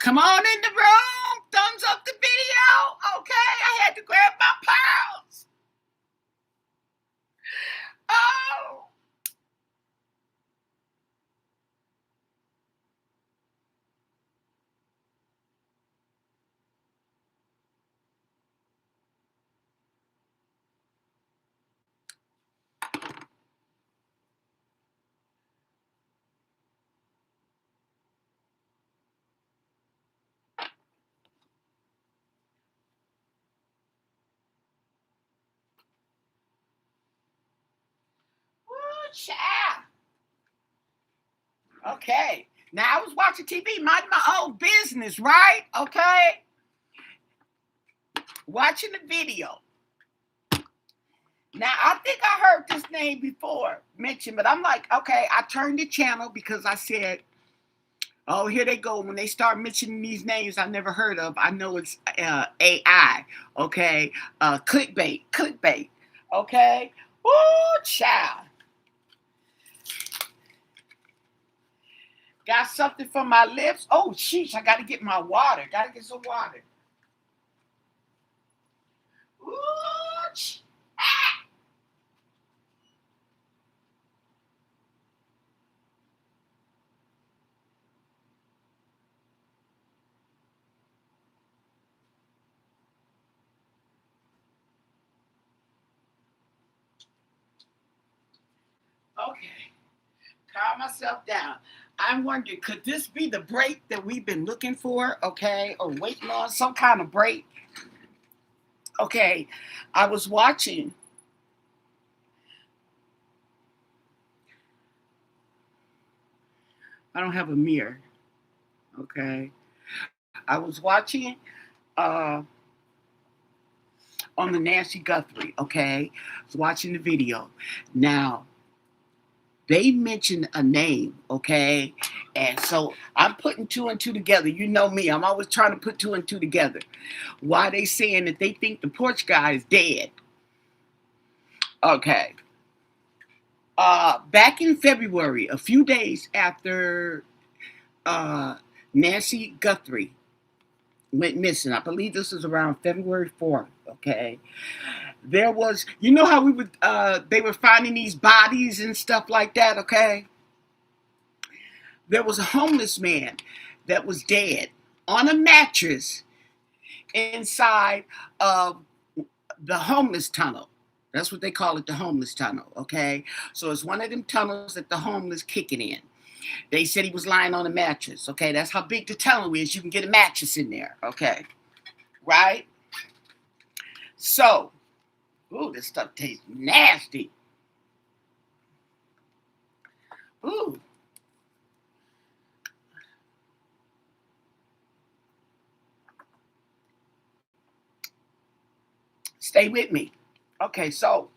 Come on in the room. Thumbs up the video. Okay, I had to grab my pearls. Oh. Ooh, child. Okay. Now I was watching TV, minding my own business, right? Okay. Watching the video. Now I think I heard this name before mentioned, but I'm like, okay, I turned the channel because I said, oh, here they go. When they start mentioning these names I never heard of, I know it's AI. Okay. Clickbait. Okay. Ooh, child. Got something for my lips. Oh, sheesh, I got to get my water. Got to get some water. Ooh, okay. Calm myself down. I'm wondering, could this be the break that we've been looking for? Okay. Or waiting on some kind of break? Okay. I was watching. I don't have a mirror. Okay. I was watching uh, on the Nancy Guthrie. Okay. I was watching the video. Now, they mentioned a name, okay? And so I'm putting two and two together. You know me, I'm always trying to put two and two together. Why they saying that they think the porch guy is dead? Okay. Back in February, a few days after Nancy Guthrie went missing, I believe this was around February 4th, okay? There was, you know how they were finding these bodies and stuff like that, okay? There was a homeless man that was dead on a mattress inside of the homeless tunnel. That's what they call it, the homeless tunnel, okay? So it's one of them tunnels that the homeless kicking in. They said he was lying on a mattress, okay? That's how big the tunnel is. You can get a mattress in there, okay? Right? So, ooh, this stuff tastes nasty. Ooh. Stay with me. Okay, so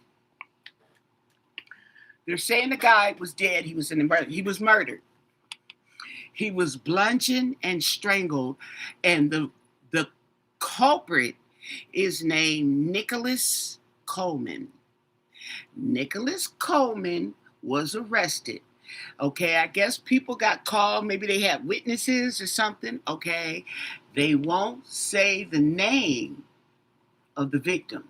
they're saying the guy was dead. He was he was murdered. He was bludgeoned and strangled, and the culprit is named Nicholas Coleman. Nicholas Coleman was arrested. Okay, I guess people got called. Maybe they had witnesses or something. Okay, they won't say the name of the victim.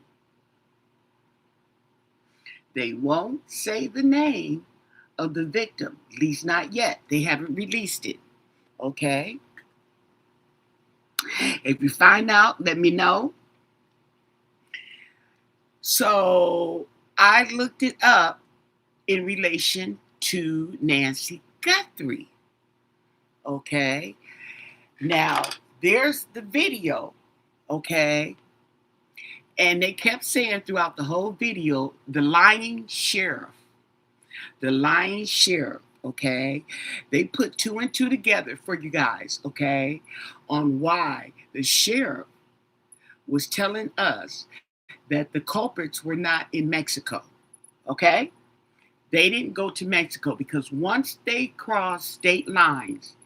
They won't say the name of the victim, at least not yet. They haven't released it. Okay. If you find out, let me know. So I looked it up in relation to Nancy Guthrie. Okay. Now, there's the video. Okay. And they kept saying throughout the whole video, the lying sheriff. The lying sheriff. Okay. They put two and two together for you guys. Okay. On why the sheriff was telling us that the culprits were not in Mexico. Okay. They didn't go to Mexico because once they crossed state lines,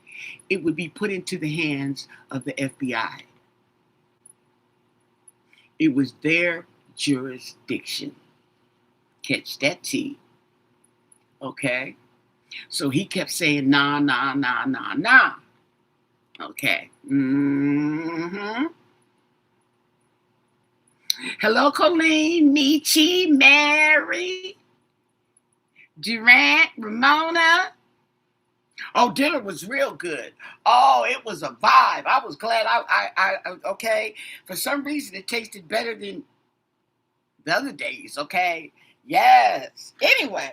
it would be put into the hands of the FBI. It was their jurisdiction. Catch that T. Okay. So he kept saying, nah, nah, nah, nah, nah. Okay. Hello, Colleen, Michi, Mary, Durant, Ramona. Oh, dinner was real good. Oh, it was a vibe. I was glad okay. For some reason, it tasted better than the other days, okay? Yes. Anyway,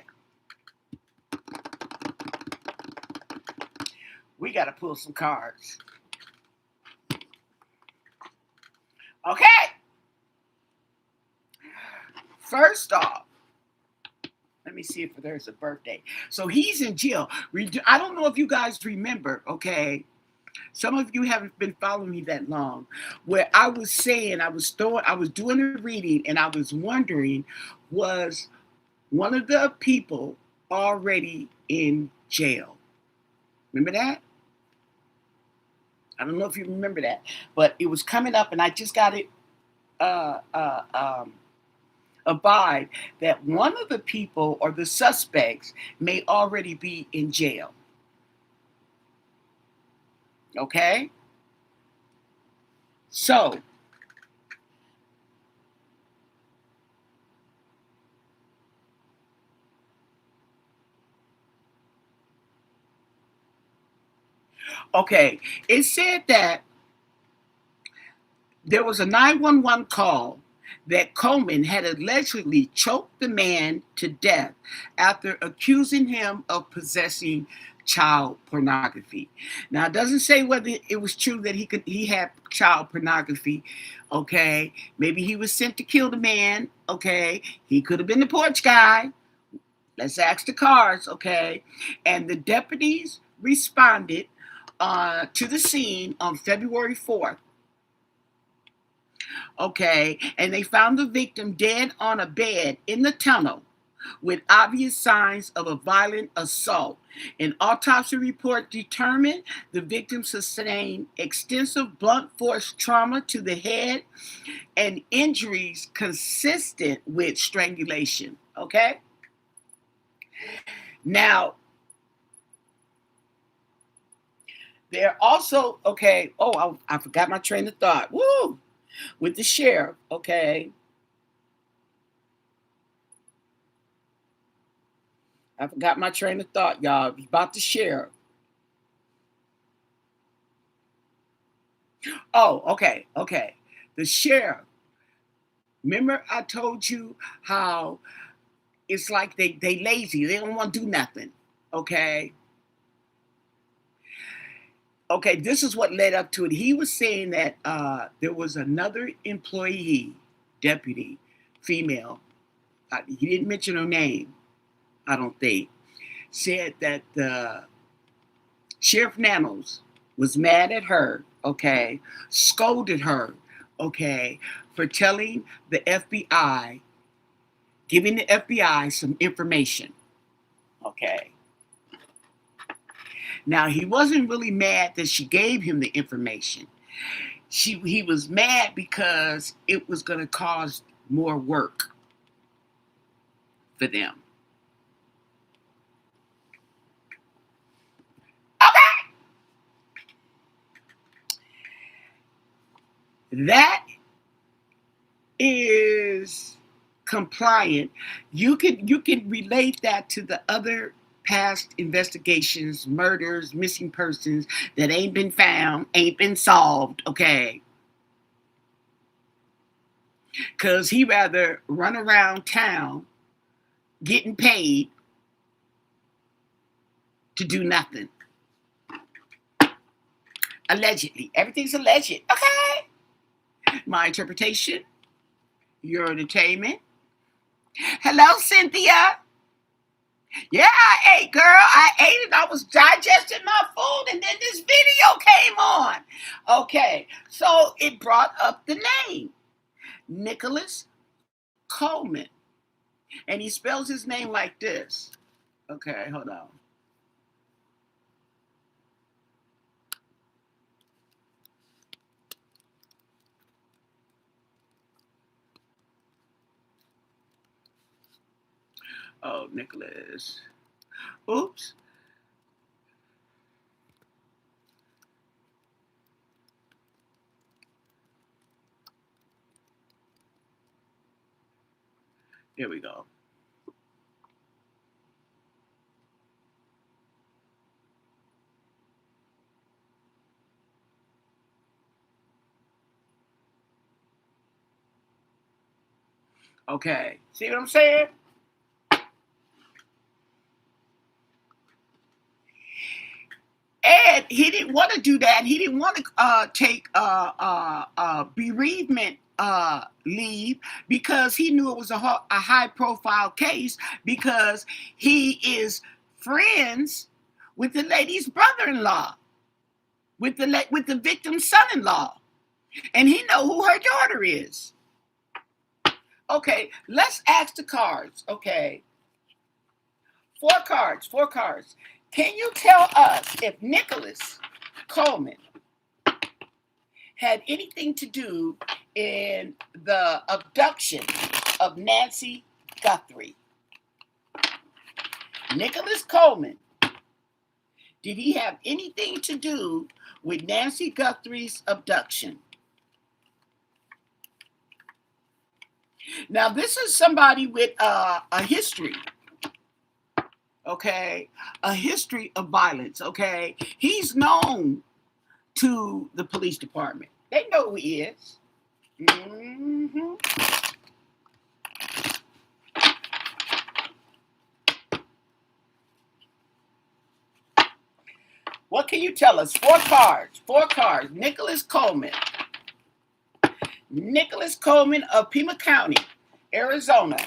we got to pull some cards. Okay. First off, let me see if there's a birthday. So he's in jail. I don't know if you guys remember, okay? Some of you haven't been following me that long. Where I was saying, I was doing a reading, and I was wondering, was one of the people already in jail? Remember that? I don't know if you remember that, but it was coming up, and I just got it uh, uh, um, abide that one of the people or the suspects may already be in jail. Okay? So, okay, it said that there was a 911 call that Coleman had allegedly choked the man to death after accusing him of possessing child pornography. Now it doesn't say whether it was true that he had child pornography. Okay, maybe he was sent to kill the man. Okay, he could have been the porch guy. Let's ask the cards. Okay, and the deputies responded to the scene on February 4th. Okay, and they found the victim dead on a bed in the tunnel with obvious signs of a violent assault. An autopsy report determined the victim sustained extensive blunt force trauma to the head and injuries consistent with strangulation. Okay, now they're also okay. Oh, I forgot my train of thought. Woo! With the sheriff. Okay, I forgot my train of thought, y'all. About the sheriff. Oh, okay, okay. The sheriff. Remember, I told you how it's like they lazy. They don't want to do nothing. Okay. Okay, this is what led up to it. He was saying that there was another employee, deputy, female. He didn't mention her name, I don't think. Said that the Sheriff Nanos was mad at her, okay, scolded her, okay, for telling the FBI, giving the FBI some information, okay. Now, he wasn't really mad that she gave him the information. He was mad because it was going to cause more work for them. Okay. That is compliant. You can relate that to the other past investigations, murders, missing persons that ain't been found, ain't been solved, okay? Because he rather run around town getting paid to do nothing. Allegedly. Everything's alleged. Okay. My interpretation, your entertainment. Hello, Cynthia. Yeah, I ate, girl. I ate it. I was digesting my food, and then this video came on. Okay, so it brought up the name Nicholas Coleman, and he spells his name like this. Okay, hold on. Oh, Nicholas. Oops. Here we go. Okay. See what I'm saying? And he didn't want to do that. He didn't want to take bereavement leave because he knew it was a high profile case because he is friends with the lady's brother-in-law, with the victim's son-in-law, and he know who her daughter is. Okay, let's ask the cards. Okay, four cards. Can you tell us if Nicholas Coleman had anything to do in the abduction of Nancy Guthrie? Nicholas Coleman, did he have anything to do with Nancy Guthrie's abduction? Now, this is somebody with a history, okay? A history of violence, okay? He's known to the police department. They know who he is. Mm-hmm. What can you tell us? Four cards. Nicholas Coleman. Nicholas Coleman of Pima County, Arizona.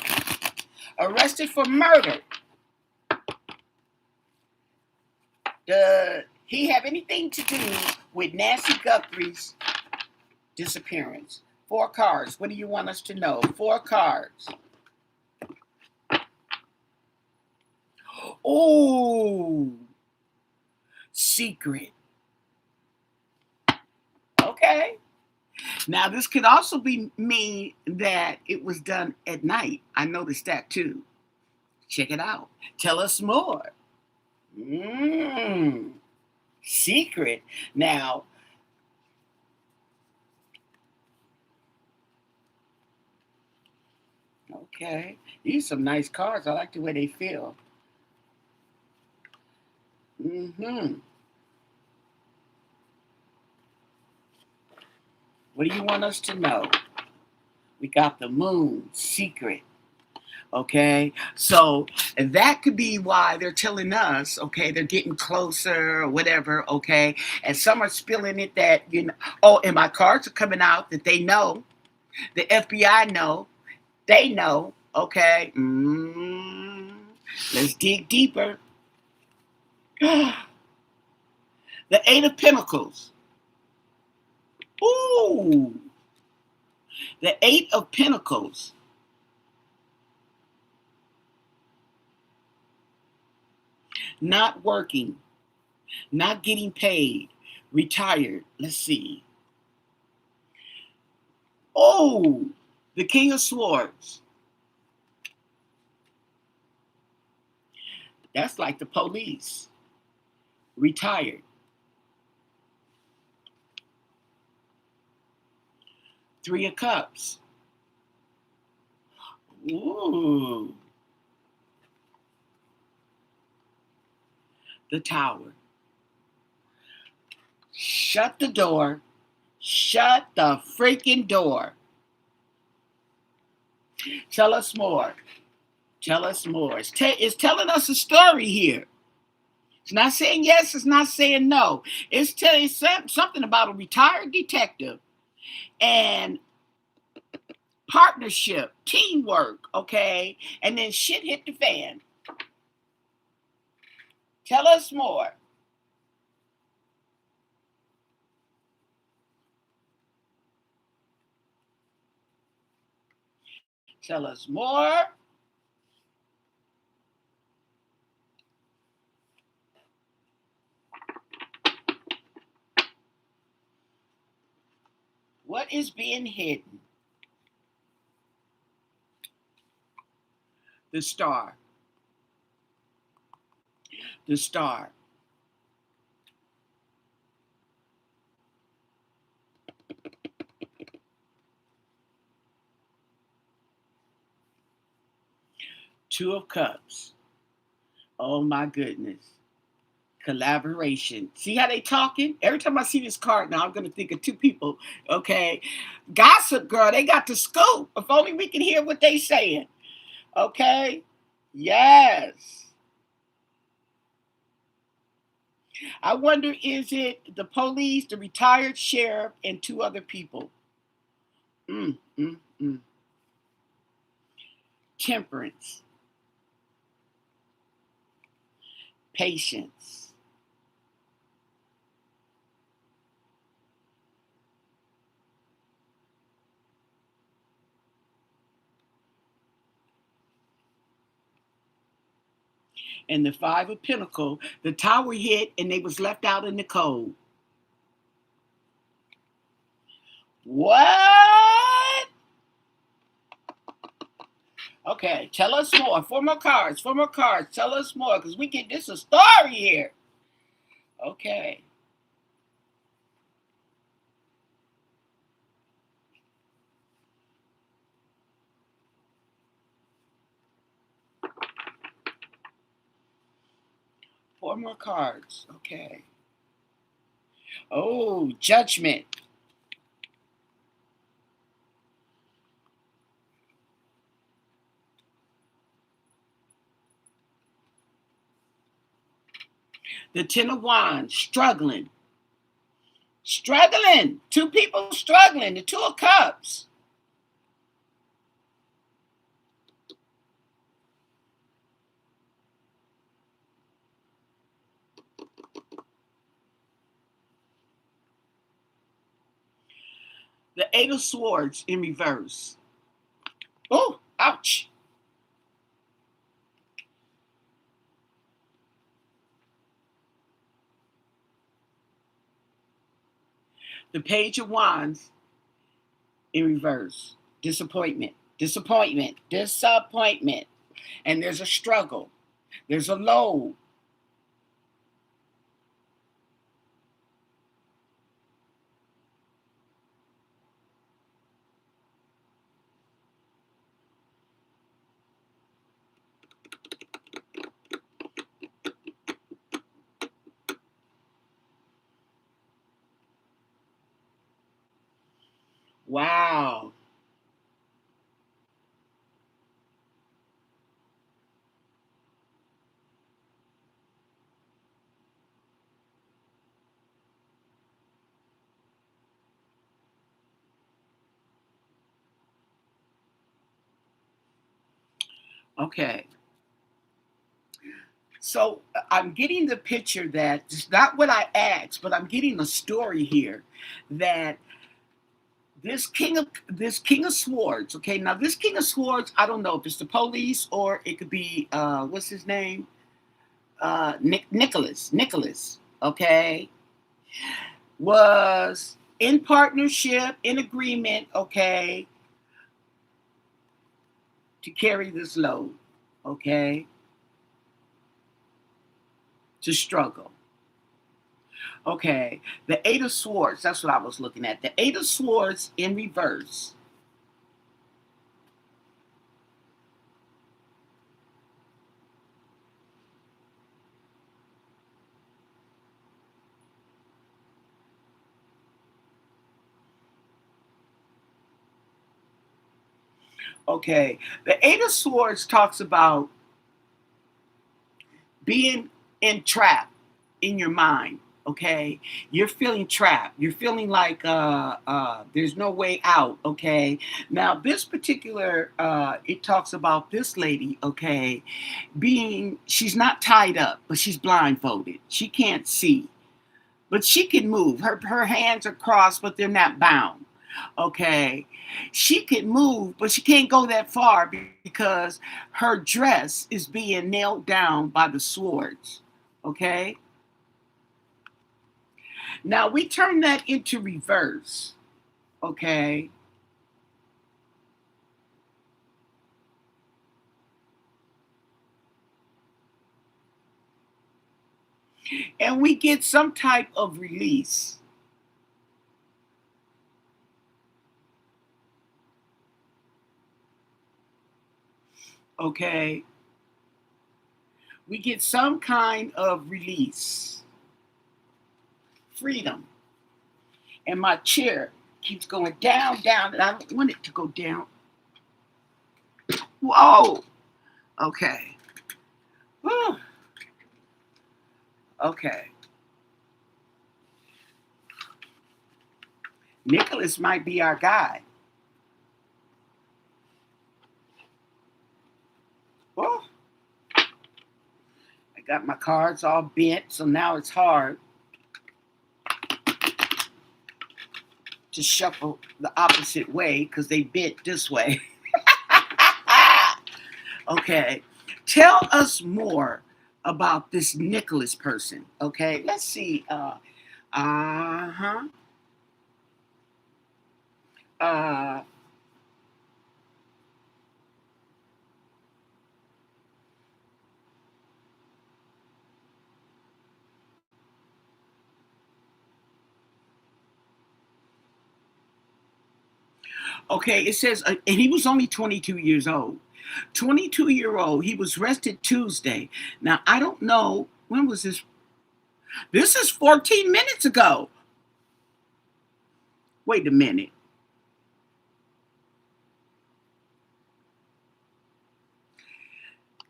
Arrested for murder. Does he have anything to do with Nancy Guthrie's disappearance? Four cards. What do you want us to know? Four cards. Oh, secret. Okay. Now, this could also mean that it was done at night. I noticed that too. Check it out. Tell us more. Secret. Now, okay. These are some nice cards. I like the way they feel. What do you want us to know? We got the moon, secret. Okay, so that could be why they're telling us, okay, they're getting closer or whatever, okay, and some are spilling it that, you know, oh, and my cards are coming out that they know, the FBI know, they know, okay, let's dig deeper. The Eight of Pentacles. Ooh, the Eight of Pentacles. Not working, not getting paid, retired. Let's see. Oh, the King of Swords. That's like the police. Retired. Three of Cups. Ooh. The Tower. Shut the door. Shut the freaking door. Tell us more. Tell us more. It's telling us a story here. It's not saying yes, it's not saying no. It's telling something about a retired detective and partnership, teamwork, okay? And then shit hit the fan. Tell us more. Tell us more. What is being hidden? The Star. The Star. Two of Cups. Oh my goodness. Collaboration. See how they talking? Every time I see this card now, I'm gonna think of two people. Okay. Gossip girl, they got the scoop. If only we can hear what they saying. Okay. Yes. I wonder, is it the police, the retired sheriff, and two other people? Mm, mm, mm. Temperance, patience. And the Five of Pentacles, the tower hit and they was left out in the cold. What? Okay, tell us more. Four more cards. Four more cards. Tell us more, because we get this a story here. Okay. Four more cards. Okay. Oh, judgment. The Ten of Wands, struggling. Struggling. Two people struggling. The Two of Cups. The Eight of Swords in reverse. Oh, ouch. The Page of Wands in reverse. Disappointment. Disappointment. Disappointment. And there's a struggle. There's a load. Wow. Okay. So I'm getting the picture that it's not what I asked, but I'm getting a story here that this King of Swords. Okay, now this King of Swords, I don't know if it's the police or it could be what's his name, Nicholas. Okay, was in partnership, in agreement. Okay, to carry this load. Okay, to struggle. Okay, the Eight of Swords, that's what I was looking at. The Eight of Swords in reverse. Okay, the Eight of Swords talks about being entrapped in your mind. Okay, you're feeling trapped. You're feeling like there's no way out. Okay, now this particular it talks about this lady. Okay, she's not tied up, but she's blindfolded. She can't see, but she can move. Her hands are crossed, but they're not bound. Okay, she can move, but she can't go that far because her dress is being nailed down by the swords. Okay, now we turn that into reverse. Okay, and we get some type of release. Okay, we get some kind of release, freedom. And my chair keeps going down, down, and I don't want it to go down. Whoa. Okay. Whew. Okay. Nicholas might be our guy. Oh, I got my cards all bent, so now it's hard to shuffle the opposite way because they bent this way. Okay. Tell us more about this Nicholas person. Okay. Let's see. Uh-huh. Uh okay, it says and he was only 22 years old. 22-year-old. He was arrested Tuesday. Now, I don't know when was this. This is 14 minutes ago. Wait a minute.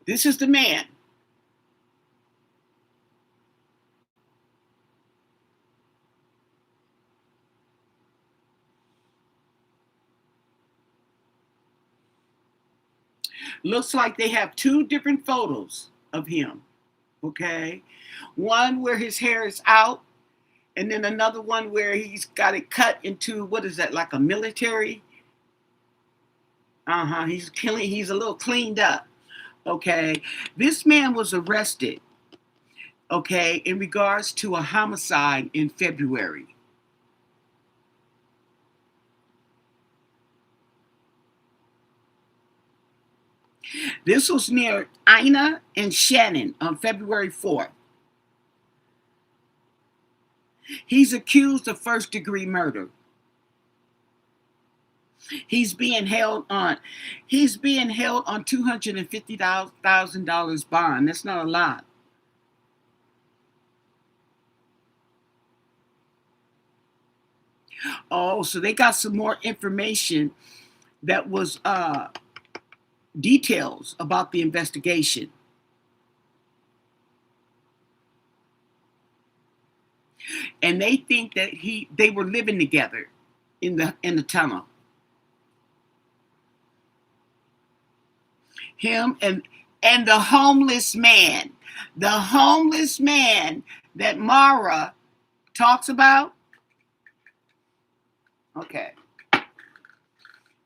This is the man. Looks like they have two different photos of him. Okay. One where his hair is out, and then another one where he's got it cut into, what is that, like a military? Uh-huh. He's a little cleaned up. Okay. This man was arrested, okay, in regards to a homicide in February. This was near Annah and Shannon on February 4th. He's accused of first-degree murder. He's being held on $250,000 bond. That's not a lot. Oh, so they got some more information that was details about the investigation. And they think that they were living together in the tunnel. Him and the homeless man. The homeless man that Mara talks about. Okay.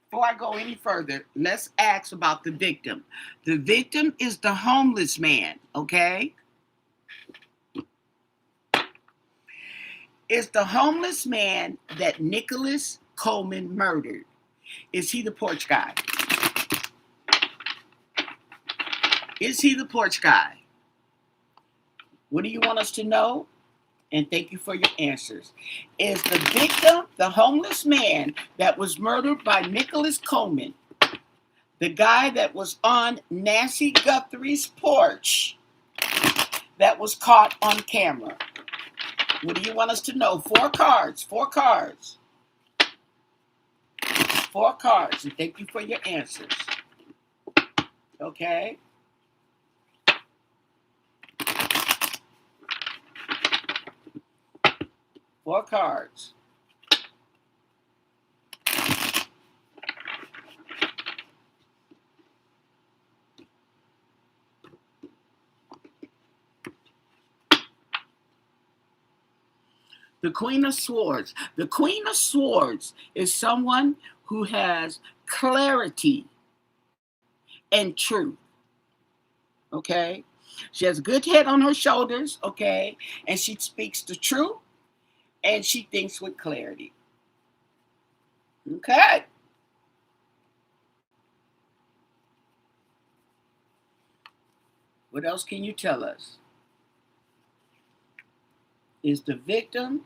Before I go any further, let's ask about the victim. The victim is the homeless man, okay? It's the homeless man that Nicholas Coleman murdered. Is he the porch guy? Is he the porch guy? What do you want us to know? And thank you for your answers. Is the victim the homeless man that was murdered by Nicholas Coleman, the guy that was on Nancy Guthrie's porch that was caught on camera? What do you want us to know? Four cards. Four cards. Four cards. And thank you for your answers. Okay? Four cards. The Queen of Swords. The Queen of Swords is someone who has clarity and truth. Okay? She has a good head on her shoulders, okay? And she speaks the truth and she thinks with clarity. Okay? What else can you tell us? Is the victim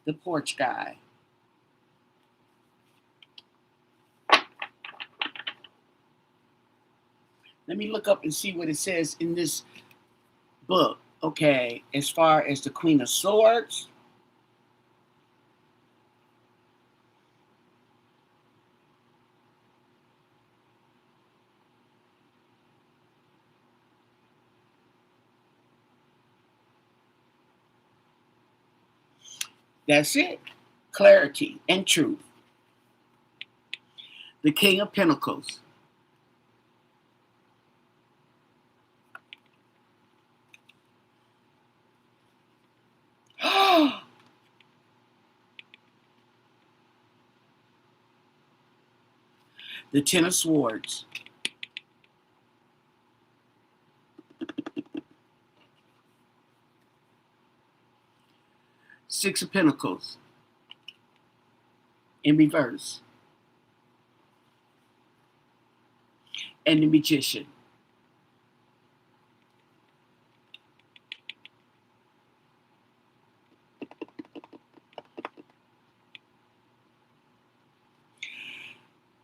the porch guy? Let me look up and see what it says in this book, okay, as far as the Queen of Swords. That's it. Clarity and truth. The King of Pentacles. The Ten of Swords. Six of Pentacles. In reverse. And the Magician.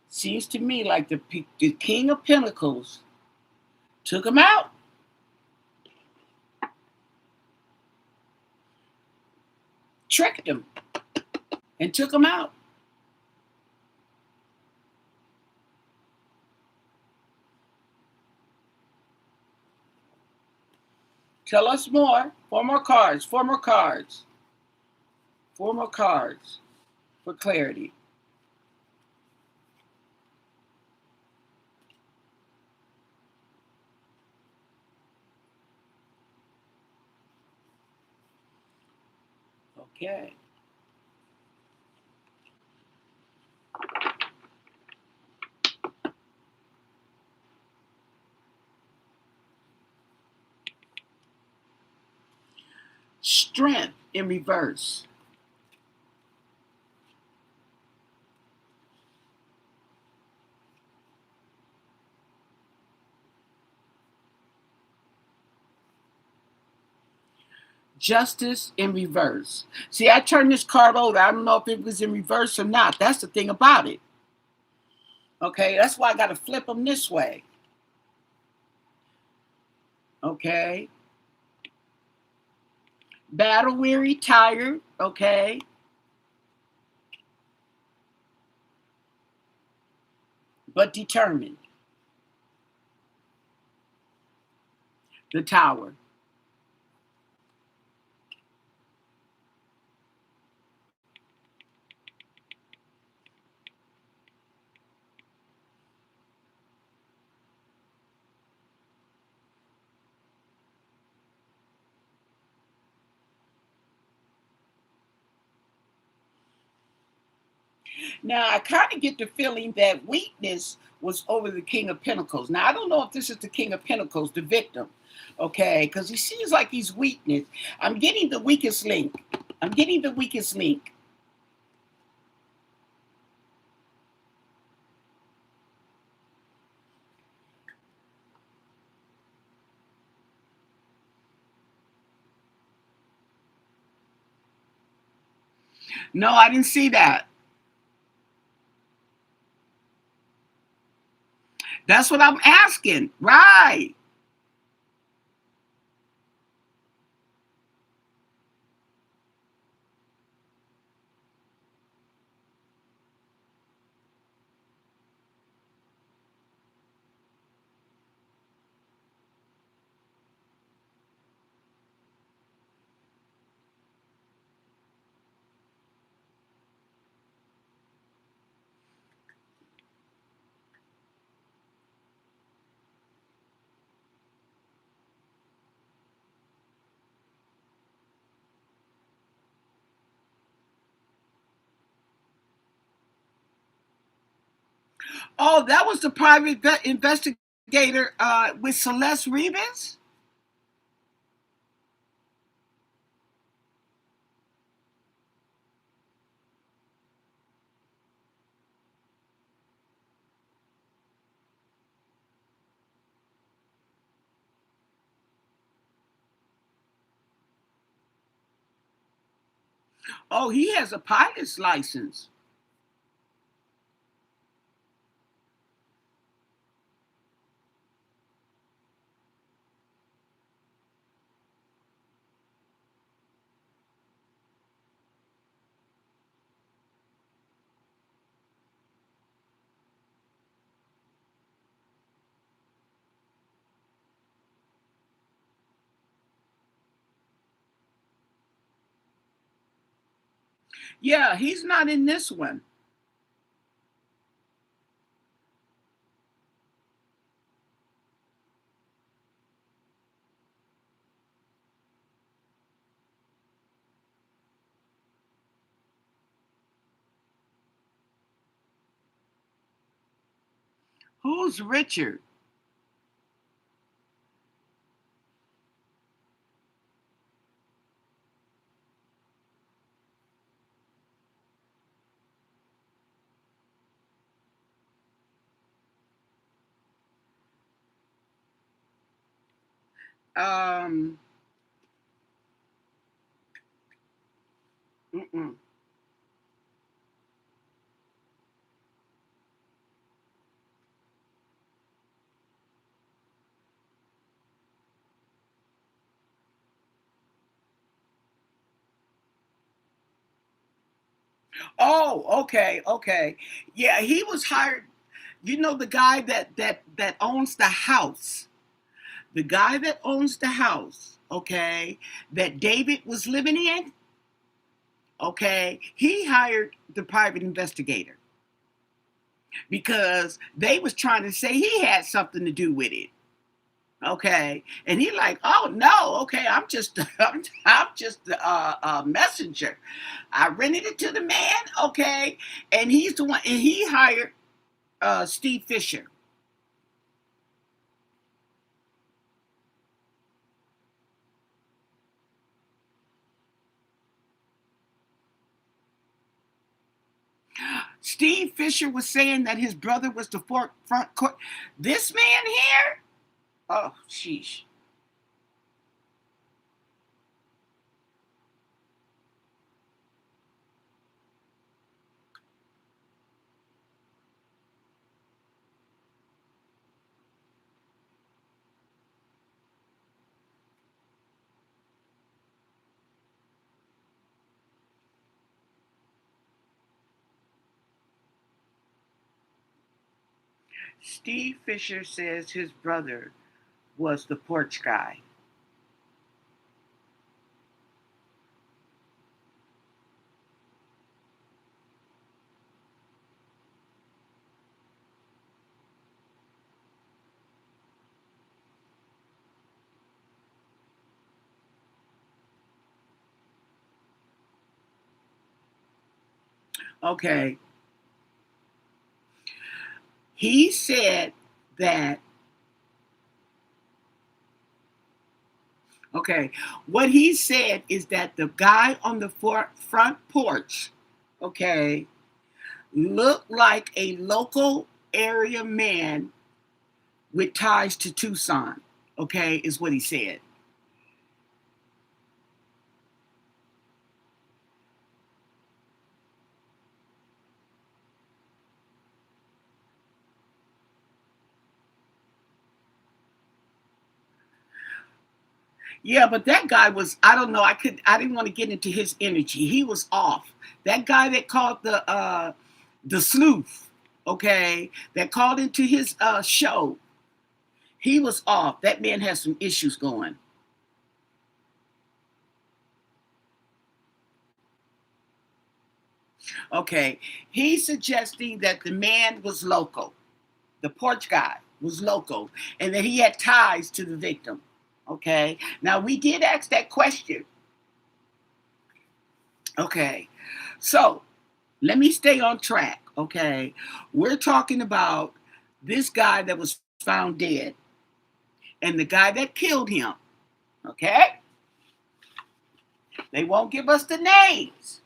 Seems to me like the King of Pentacles took him out. Tricked him. And took him out. Tell us more. Four more cards. Four more cards. Four more cards for clarity. Okay. Strength in reverse. Justice in reverse. See, I turned this card over. I don't know if it was in reverse or not. That's the thing about it. Okay, that's why I got to flip them this way. Okay. Battle weary, tired. Okay. But determined. The Tower. Now, I kind of get the feeling that weakness was over the King of Pentacles. Now, I don't know if this is the King of Pentacles, the victim, okay, because he seems like he's weakness. I'm getting the weakest link. I'm getting the weakest link. No, I didn't see that. That's what I'm asking. Right. Oh, that was the private investigator with Celeste Rebus? Oh, he has a pilot's license. Yeah, he's not in this one. Who's Richard? Um. Mm-mm. Oh, okay, okay. Yeah, he was hired. You know the guy that owns the house. The guy that owns the house, okay, that David was living in, okay, he hired the private investigator because they was trying to say he had something to do with it. Okay, and he like, oh no, okay, I'm just, I'm just a messenger. I rented it to the man, okay, and he's the one, and he hired Steve Fisher. Steve Fisher was saying that his brother was the front court. This man here, oh sheesh. Steve Fisher says his brother was the porch guy. Okay. He said that, okay, what he said is that the guy on the front porch, okay, looked like a local area man with ties to Tucson, okay, is what he said. Yeah, but that guy was, I don't know, I didn't want to get into his energy. He was off. That guy that called the sleuth, okay, that called into his show, he was off. That man has some issues going. Okay. He's suggesting that the man was local. The porch guy was local and that he had ties to the victim. Okay. Now we did ask that question. Okay. So let me stay on track. Okay. We're talking about this guy that was found dead and the guy that killed him. Okay. They won't give us the names.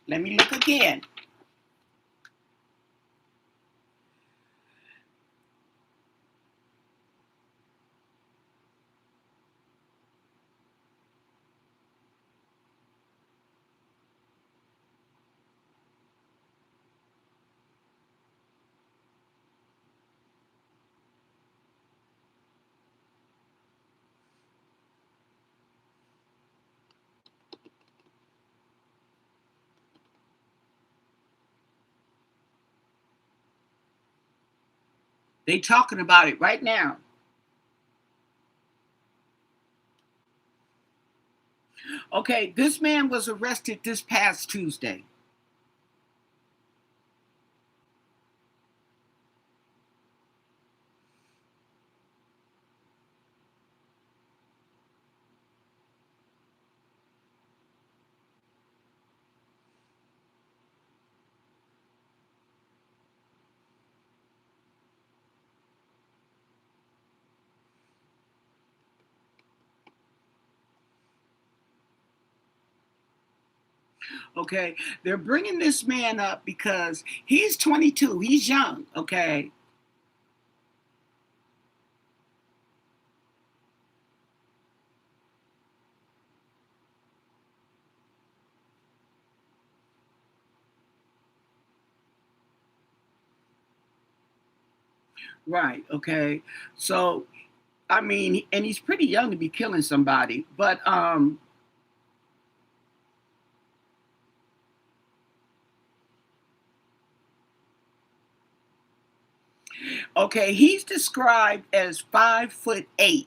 Let me look again. They talking about it right now. Okay, this man was arrested this past Tuesday. Okay, they're bringing this man up because he's 22. He's young. Okay. Right. Okay. So, I mean, and he's pretty young to be killing somebody, but okay, he's described as 5'8",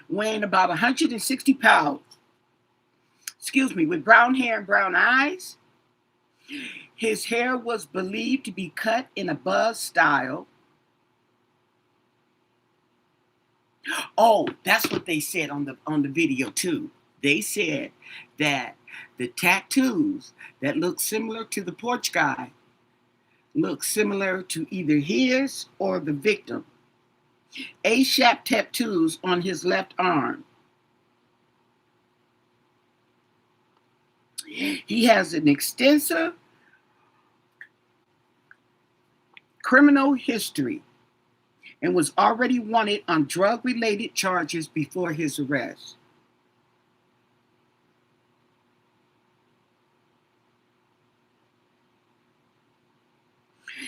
weighing about 160 pounds. Excuse me, with brown hair and brown eyes. His hair was believed to be cut in a buzz style. Oh, that's what they said on the video too. They said that the tattoos that look similar to the porch guy look similar to either his or the victim. A-shap tattoos on his left arm. He has an extensive criminal history and was already wanted on drug-related charges before his arrest.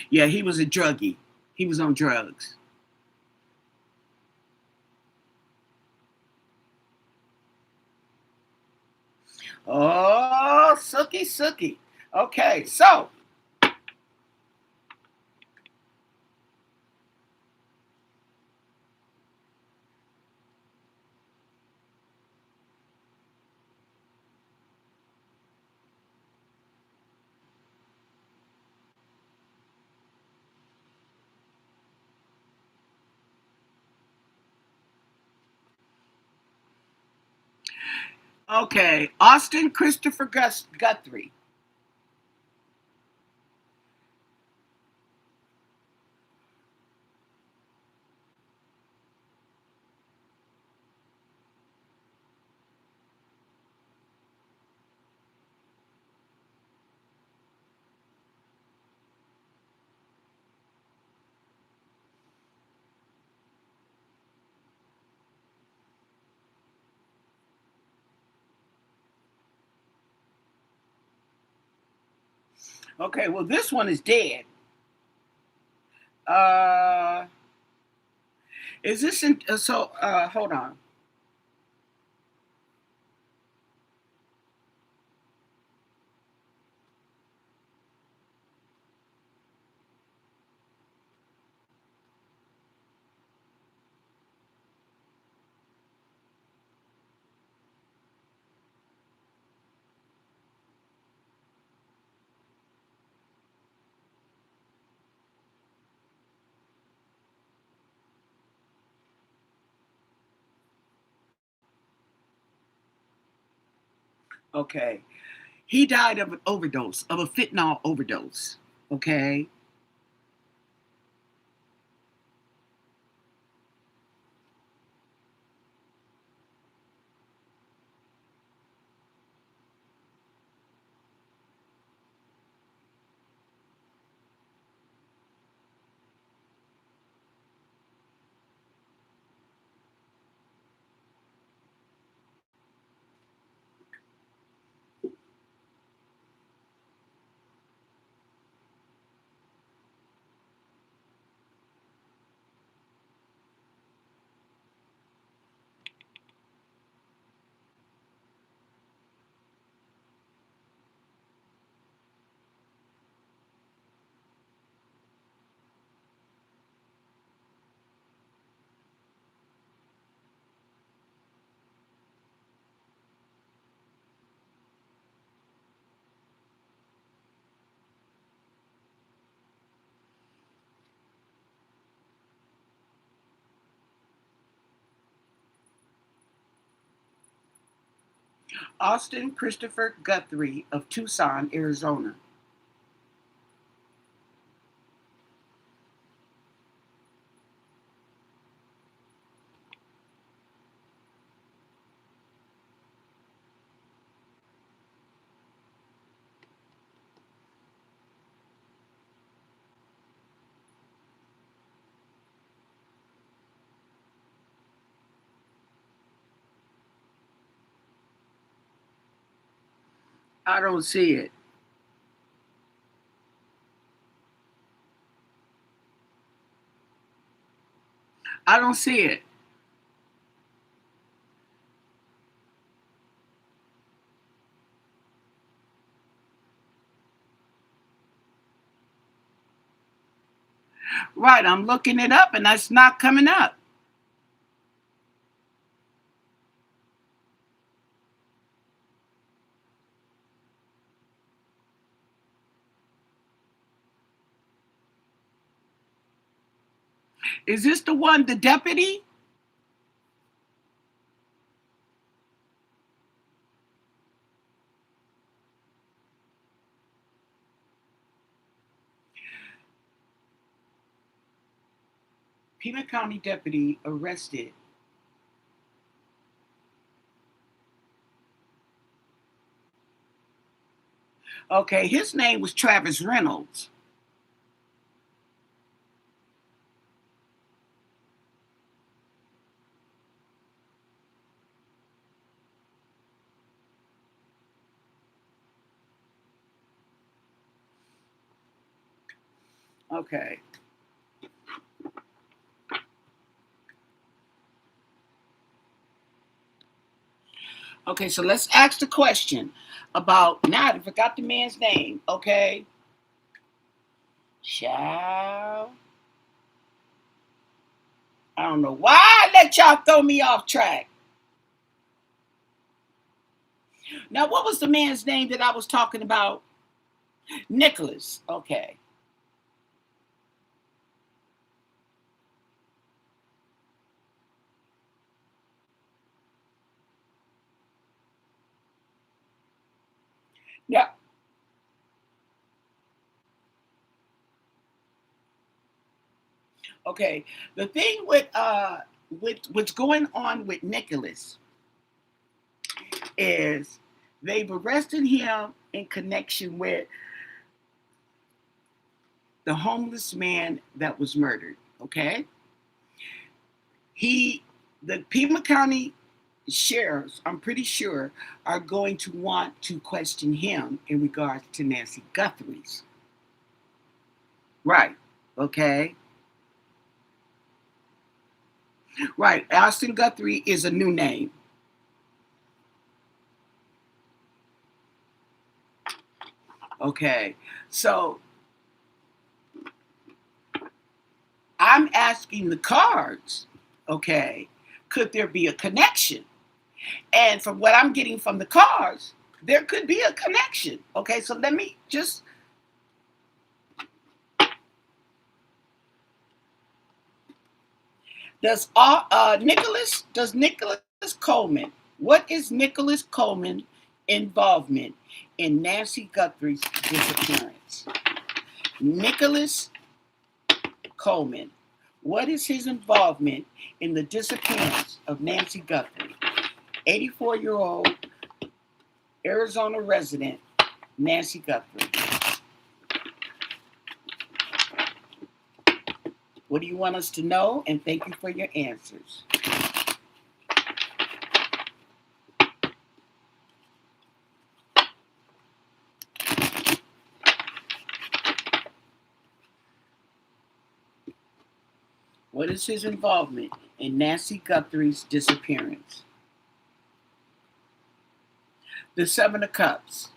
Yeah, he was a druggie. He was on drugs. Oh, sookie, sookie. Okay, so okay, Austin Christopher Guthrie. Okay, well, this one is dead. Uh, is this in? So, hold on. Okay, he died of an overdose, of a fentanyl overdose. Okay. Austin Christopher Guthrie of Tucson, Arizona. I don't see it. I don't see it. Right, I'm looking it up and that's not coming up. Is this the one, the deputy? Pima County deputy arrested. Okay, his name was Travis Reynolds. Okay. Okay, so let's ask the question about now. I forgot the man's name. Okay. Child. I don't know why I let y'all throw me off track. Now, what was the man's name that I was talking about? Nicholas. Okay. Yeah. Okay. The thing with what's going on with Nicholas is they've arrested him in connection with the homeless man that was murdered. Okay. He the Pima County sheriffs, I'm pretty sure, are going to want to question him in regards to Nancy Guthrie's. Right. Okay. Right. Austin Guthrie is a new name. Okay. So I'm asking the cards, okay, could there be a connection? And from what I'm getting from the cards, there could be a connection. Okay, so let me just does Nicholas Coleman, what is Nicholas Coleman involvement in Nancy Guthrie's disappearance? Nicholas Coleman, what is his involvement in the disappearance of Nancy Guthrie? 84-year-old Arizona resident Nancy Guthrie. What do you want us to know? And thank you for your answers. What is his involvement in Nancy Guthrie's disappearance? The Seven of Cups.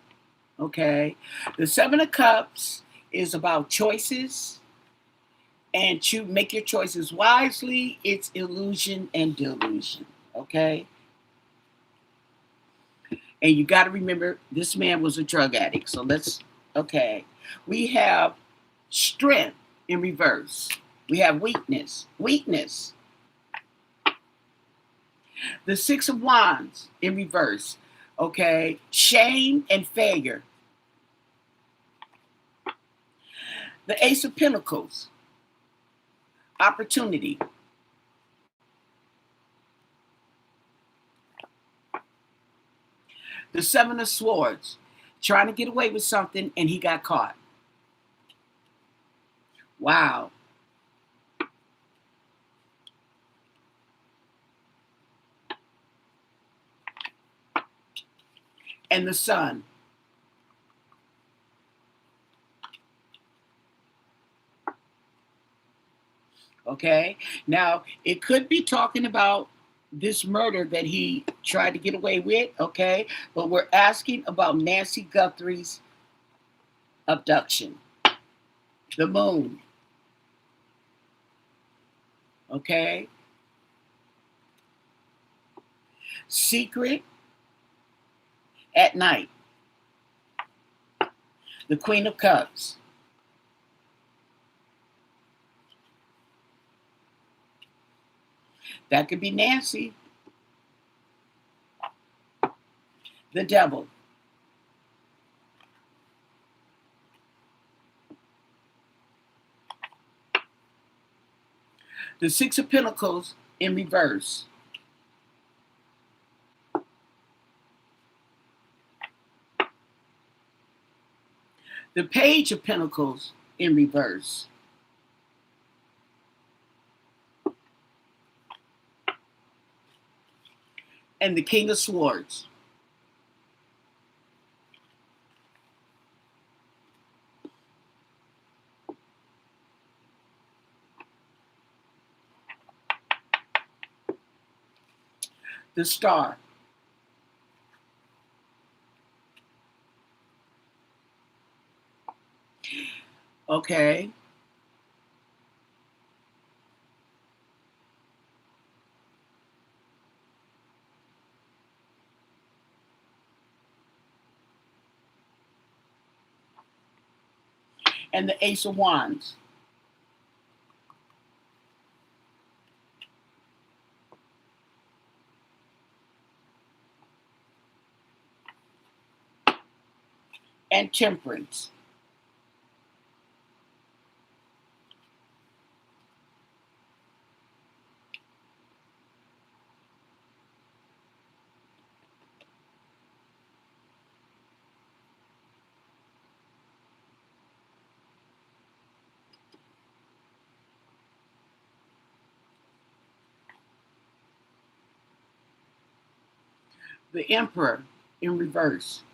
Okay. The Seven of Cups is about choices and to make your choices wisely. It's illusion and delusion. Okay. And you got to remember this man was a drug addict. So okay. We have strength in reverse. We have weakness. The Six of Wands in reverse. Okay, shame and failure. The Ace of Pentacles, opportunity. The Seven of Swords, trying to get away with something and he got caught. Wow. And the Sun. Okay, now it could be talking about this murder that he tried to get away with. Okay, but we're asking about Nancy Guthrie's abduction. The Moon. Okay, secret at night. The Queen of Cups. That could be Nancy. The Devil. The Six of Pentacles in reverse. The Page of Pentacles in reverse. And the King of Swords. The Star. Okay. And the Ace of Wands. And Temperance. The Emperor in reverse.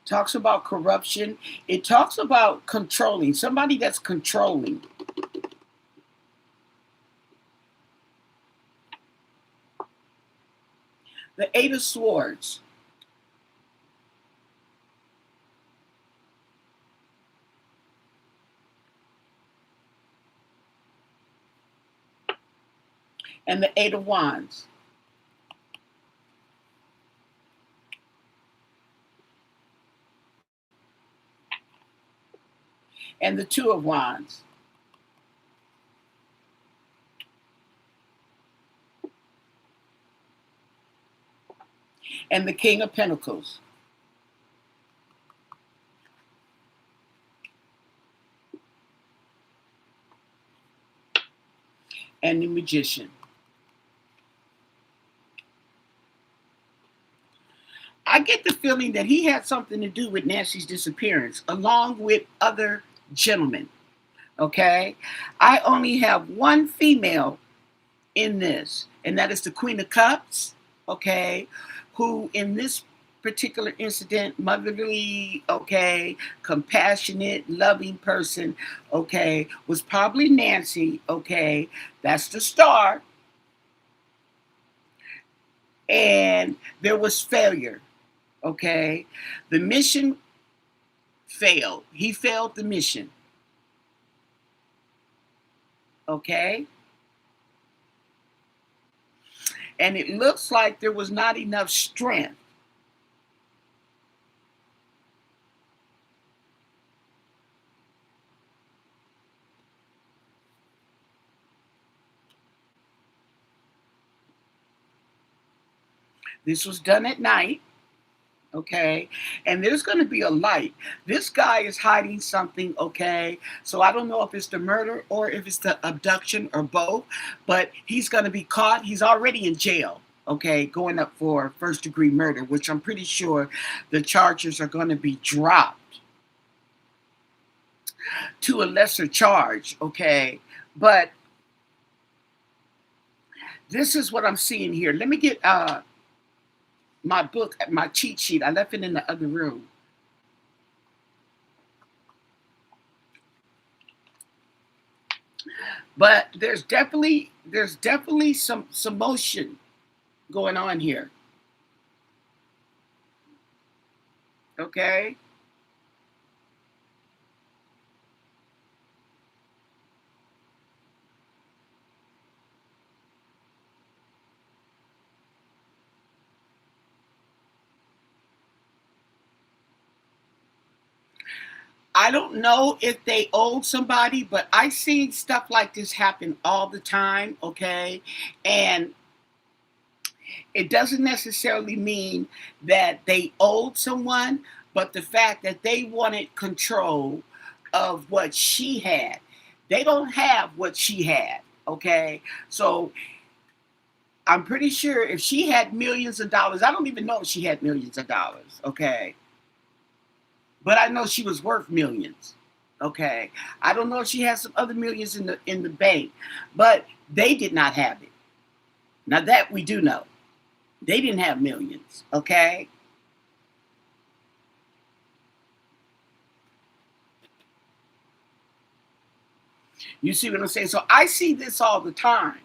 Talks about corruption. It talks about controlling, somebody that's controlling. The Eight of Swords. And the Eight of Wands. And the Two of Wands. And the King of Pentacles. And the Magician. I get the feeling that he had something to do with Nancy's disappearance, along with other gentlemen. Okay? I only have one female in this, and that is the Queen of Cups, okay, who in this particular incident, motherly, okay, compassionate, loving person, okay, was probably Nancy, okay, that's the Star. And there was failure, okay. The mission failed. He failed the mission, okay. And it looks like there was not enough strength This was done at night. Okay, and there's going to be a light. This guy is hiding something. Okay, so I don't know if it's the murder or if it's the abduction or both, but he's going to be caught. He's already in jail. Okay, going up for first degree murder, which I'm pretty sure the charges are going to be dropped to a lesser charge. Okay, but this is what I'm seeing here. Let me get my book, my cheat sheet. I left it in the other room. But there's definitely some motion going on here. Okay? I don't know if they owed somebody, but I see stuff like this happen all the time, okay? And it doesn't necessarily mean that they owed someone, but the fact that they wanted control of what she had. They don't have what she had, okay? So I'm pretty sure if she had millions of dollars, I don't even know if she had millions of dollars, okay? But I know she was worth millions. Okay. I don't know if she has some other millions in the bank, but they did not have it. Now that we do know. They didn't have millions, okay? You see what I'm saying? So I see this all the time.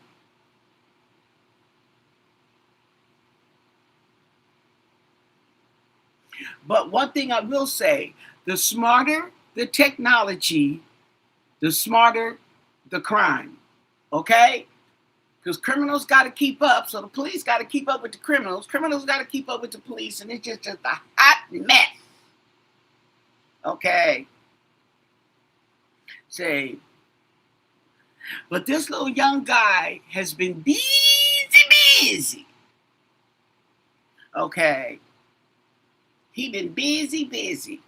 But one thing I will say, the smarter the technology, the smarter the crime. Okay? Because criminals got to keep up, so the police got to keep up with the criminals. Criminals got to keep up with the police, and it's just a hot mess. Okay, say, but this little young guy has been busy. Okay, he been busy.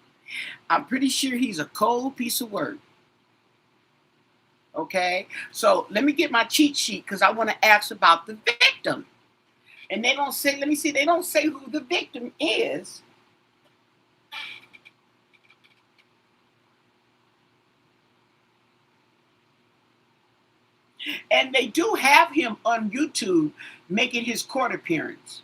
I'm pretty sure he's a cold piece of work. Okay, so let me get my cheat sheet because I want to ask about the victim, and they don't say. Let me see. They don't say who the victim is. And they do have him on YouTube making his court appearance.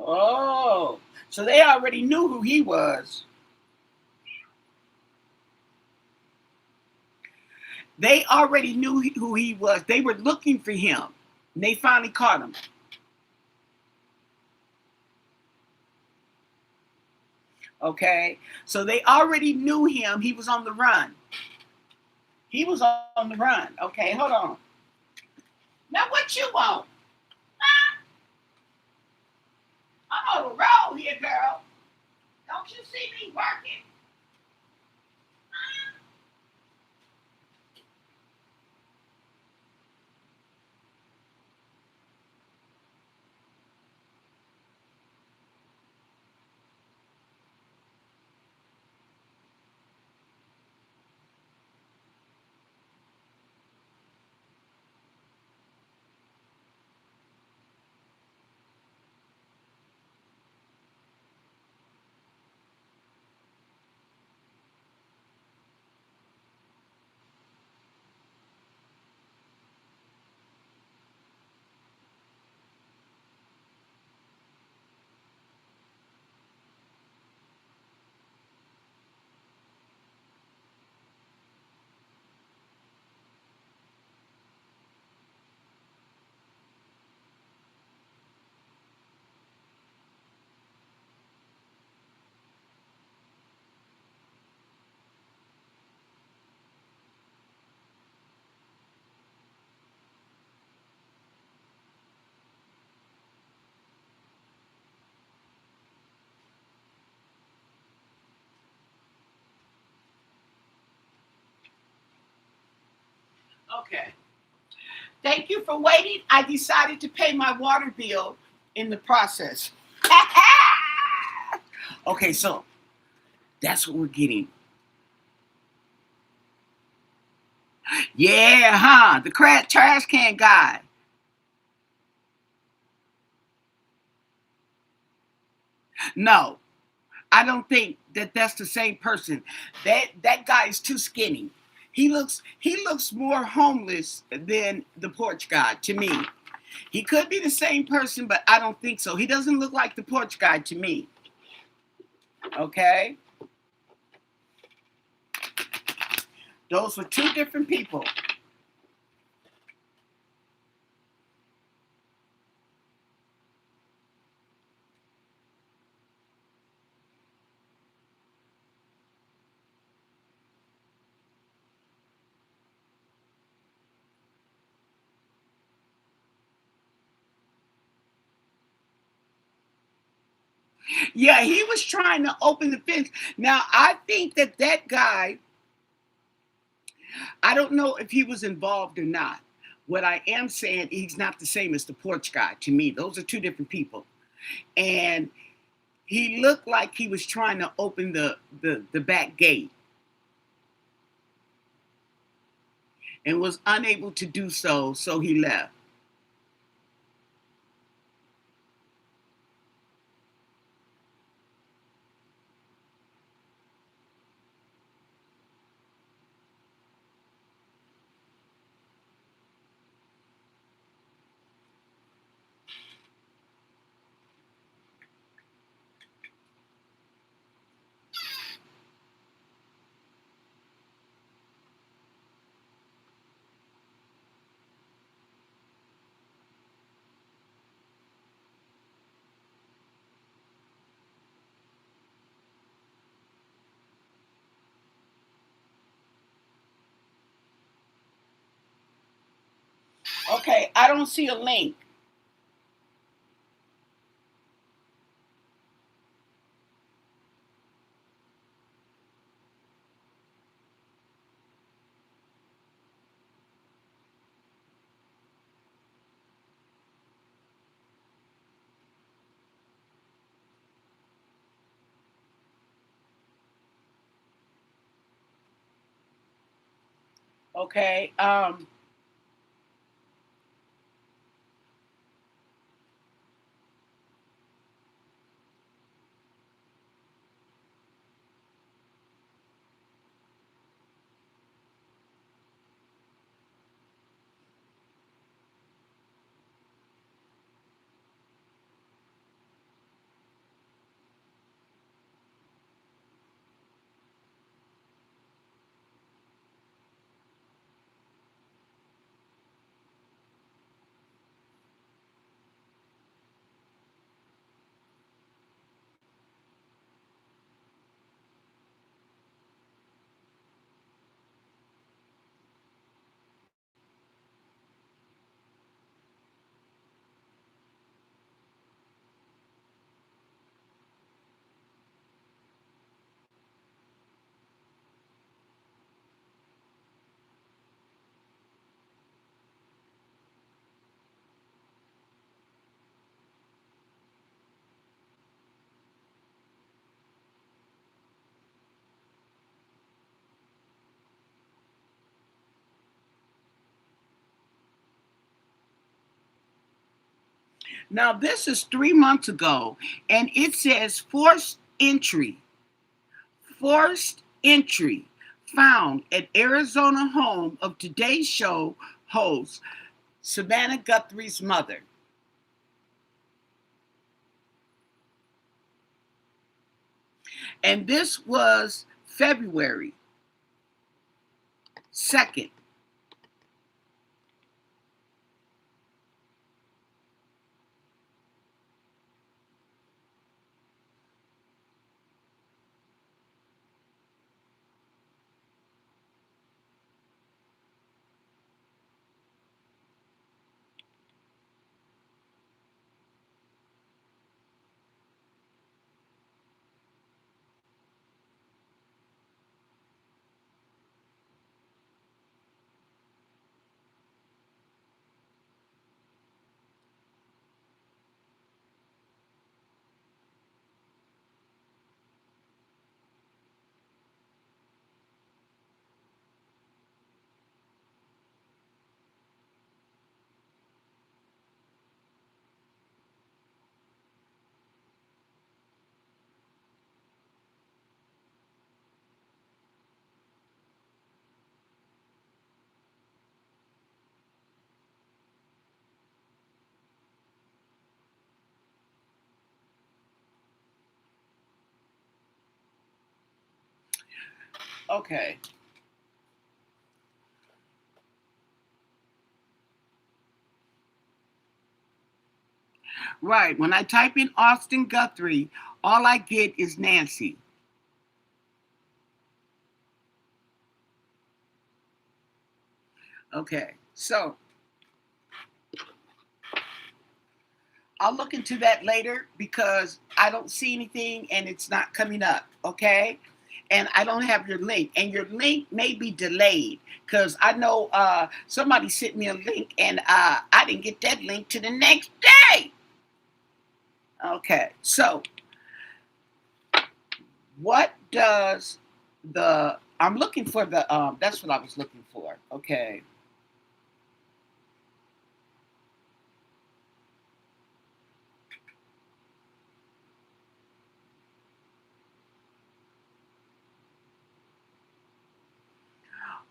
Oh, so they already knew who he was. They already knew who he was. They were looking for him. And they finally caught him. Okay. So they already knew him. He was on the run. He was on the run. Okay, hold on. Now what you want? I'm on the road here, girl. Don't you see me working? Thank you for waiting. I decided to pay my water bill in the process. Okay, so that's what we're getting. Yeah, huh? The trash can guy. No, I don't think that that's the same person. That guy is too skinny. He looks more homeless than the porch guy to me. He could be the same person, but I don't think so. He doesn't look like the porch guy to me. Okay, those were two different people. Yeah, he was trying to open the fence. Now I think that that guy. I don't know if he was involved or not. What I am saying, he's not the same as the porch guy to me. Those are two different people. And he looked like he was trying to open the back gate and was unable to do so, so he left. Okay, I don't see a link. Okay, now this is 3 months ago, and it says forced entry found at Arizona home of Today's Show host Savannah Guthrie's mother. And this was February 2nd. Okay. Right. When I type in Austin Guthrie, all I get is Nancy. Okay. So I'll look into that later because I don't see anything and it's not coming up. Okay. And I don't have your link, and your link may be delayed because I know somebody sent me a link and I didn't get that link to the next day. Okay. So what does I'm looking for that's what I was looking for. Okay.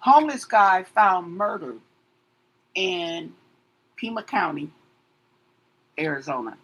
Homeless guy found murdered in Pima County, Arizona.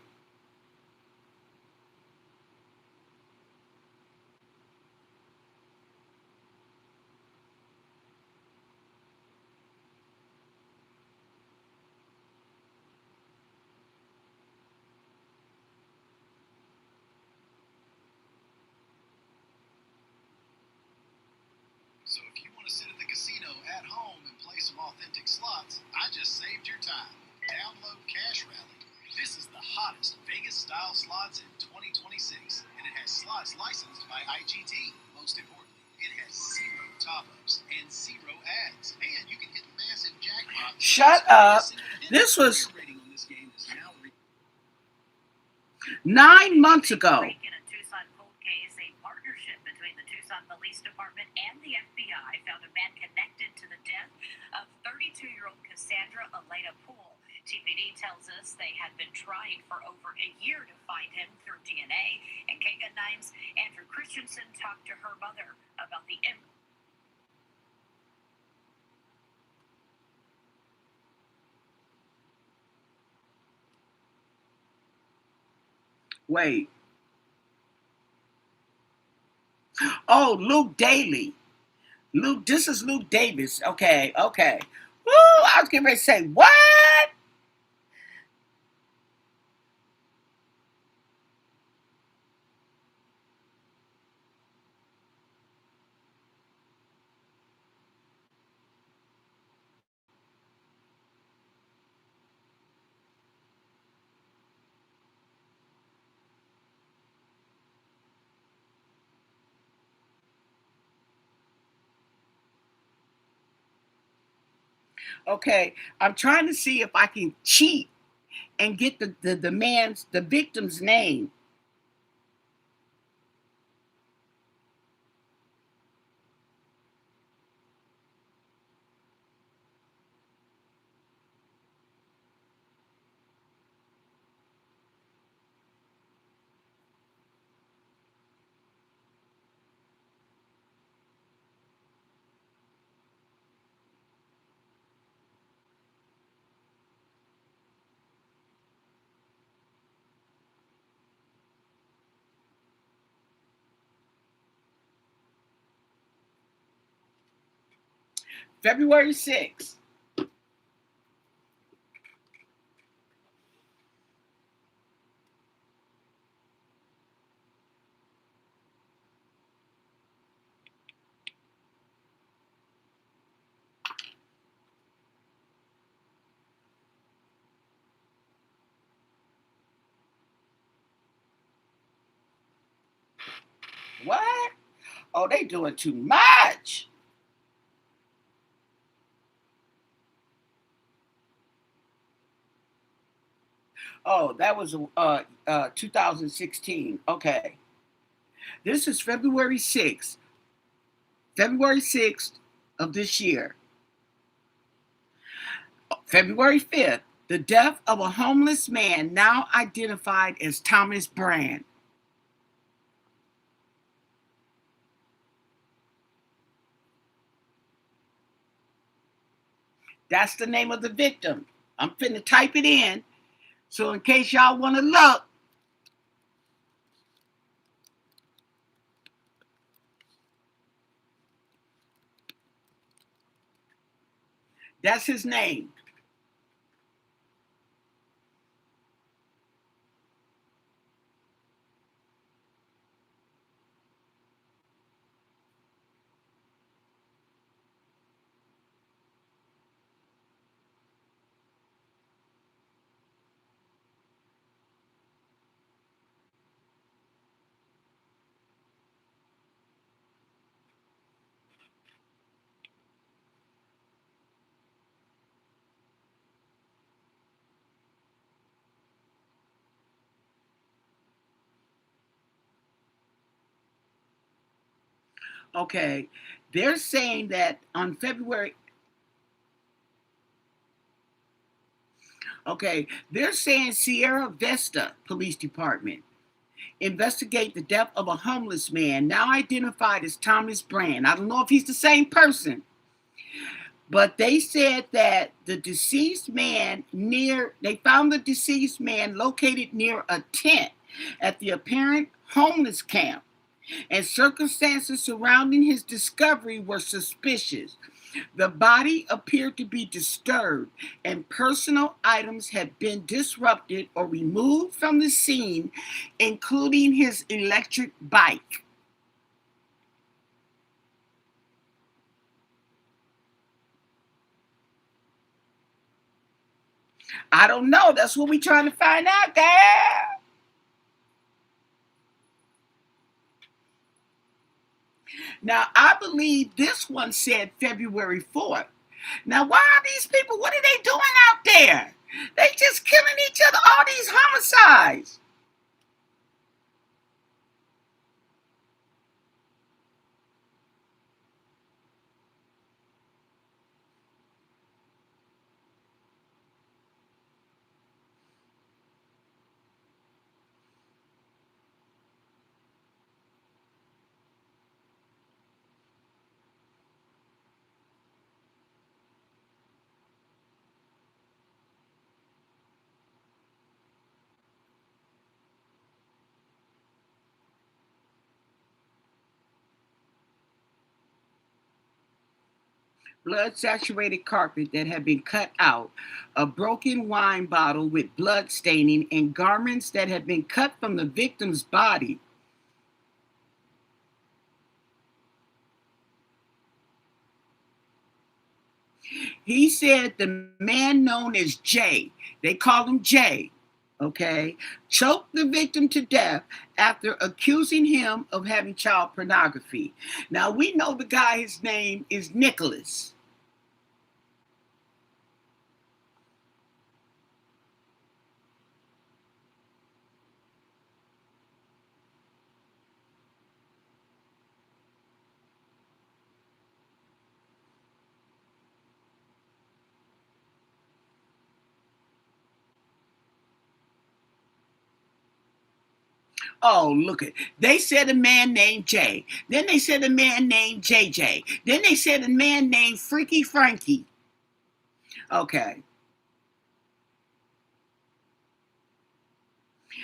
So if you want to sit at the casino at home and play some authentic slots, I just saved your time. Download Cash Rally. This is the hottest Vegas-style slots in 2026, and it has slots licensed by IGT. Most importantly, it has zero top-ups and zero ads, and you can hit massive jackpots. Shut up. This was Rating on this game is now 9 months ago. In a Tucson cold case, a partnership between the Tucson Police Department and the FBI found a man connected to the death of 32-year-old Cassandra Elena Poole. TPD tells us they had been trying for over a year to find him through DNA, and KGUN 9's Andrew Christensen talked to her mother about the Wait. Oh, Luke Daly. This is Luke Davis. Okay, okay. Woo, I was getting ready to say, what? Okay, I'm trying to see if I can cheat and get the victim's name. February 6th. What? Oh, they doing too much. Oh, that was 2016. Okay. This is February 6th. February 6th of this year. February 5th. The death of a homeless man now identified as Thomas Brand. That's the name of the victim. I'm finna type it in. So in case y'all want to look, That's his name. Okay. They're saying that on February, okay, they're saying Sierra Vista Police Department investigate the death of a homeless man now identified as Thomas Brand. I don't know if he's the same person, but they said that the deceased man they found the deceased man located near a tent at the apparent homeless camp, and circumstances surrounding his discovery were suspicious. The body appeared to be disturbed, and personal items had been disrupted or removed from the scene, including his electric bike. I don't know. That's what we're trying to find out, girl. Now, I believe this one said February 4th. Now, why are these people, what are they doing out there? They just killing each other, all these homicides. Blood saturated carpet that had been cut out, a broken wine bottle with blood staining, and garments that had been cut from the victim's body. He said the man known as Jay, they call him Jay, okay, choked the victim to death after accusing him of having child pornography. Now we know the guy, his name is Nicholas. Oh, look at, they said a man named Jay. Then they said a man named JJ. Then they said a man named Freaky Frankie. Okay.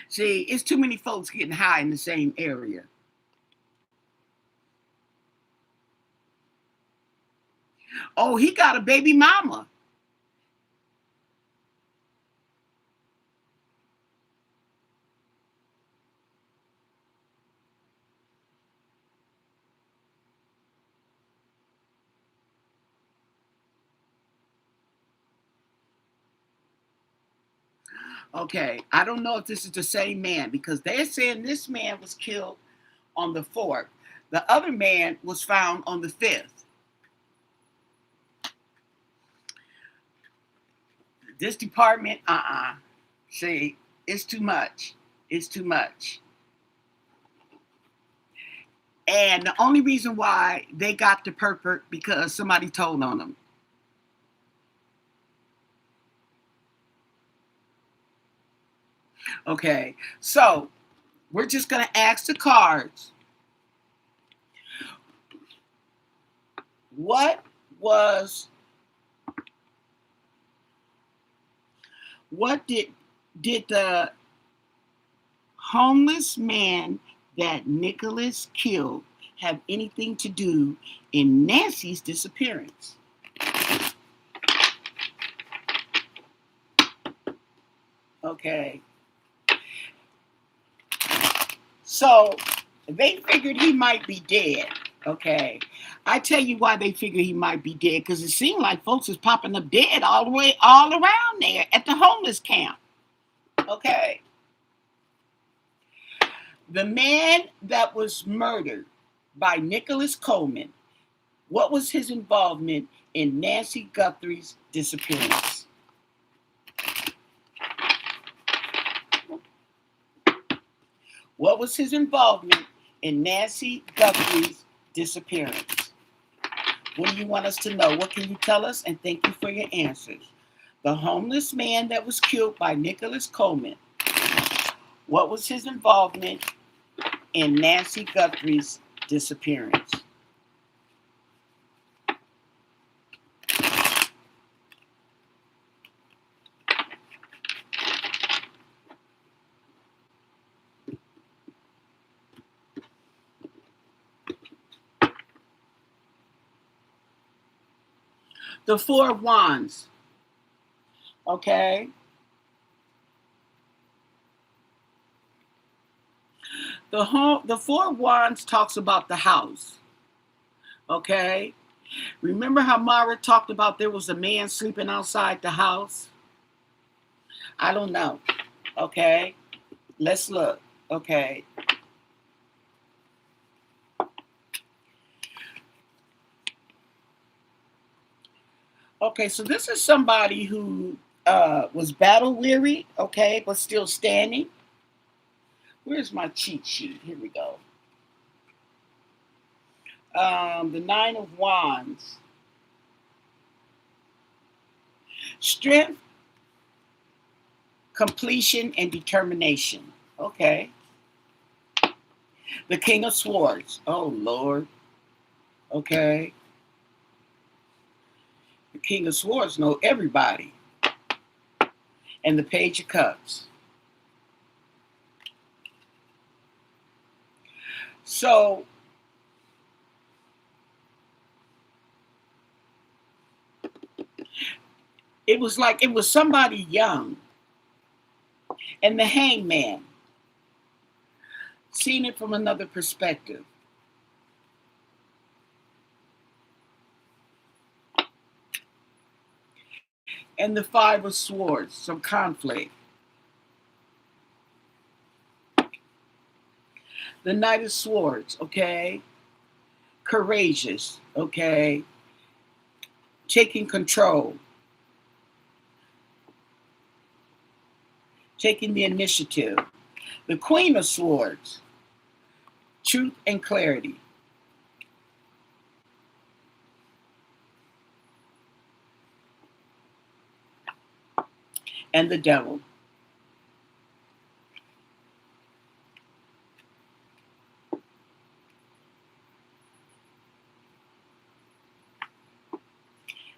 See, it's too many folks getting high in the same area. Oh, he got a baby mama. Okay, I don't know if this is the same man because they're saying this man was killed on the 4th. The other man was found on the 5th. This department, see, it's too much. It's too much. And the only reason why they got the pervert because somebody told on them. Okay, so we're just gonna ask the cards. What was what did the homeless man that Nicholas killed have anything to do in Nancy's disappearance? Okay. So they figured he might be dead. Okay. I tell you why they figured he might be dead, because it seemed like folks is popping up dead all around there at the homeless camp. Okay. The man that was murdered by Nicholas Coleman, what was his involvement in Nancy Guthrie's disappearance? What was his involvement in Nancy Guthrie's disappearance? What do you want us to know? What can you tell us? And thank you for your answers. The homeless man that was killed by Nicholas Coleman, what was his involvement in Nancy Guthrie's disappearance? The Four of Wands. Okay. The Four of Wands talks about the house. Okay. Remember how Mara talked about there was a man sleeping outside the house? I don't know. Okay. Let's look. Okay. Okay, so this is somebody who was battle weary, okay, but still standing. Where's my cheat sheet? Here we go. The Nine of Wands. Strength, completion, and determination. Okay. The King of Swords. Oh, Lord. Okay. The King of Swords know everybody. And the Page of Cups. So, it was like it was somebody young. And the Hangman. Seeing it from another perspective. And the Five of Swords, some conflict. The Knight of Swords, okay? Courageous, okay? Taking control. Taking the initiative. The Queen of Swords, truth and clarity. And the Devil.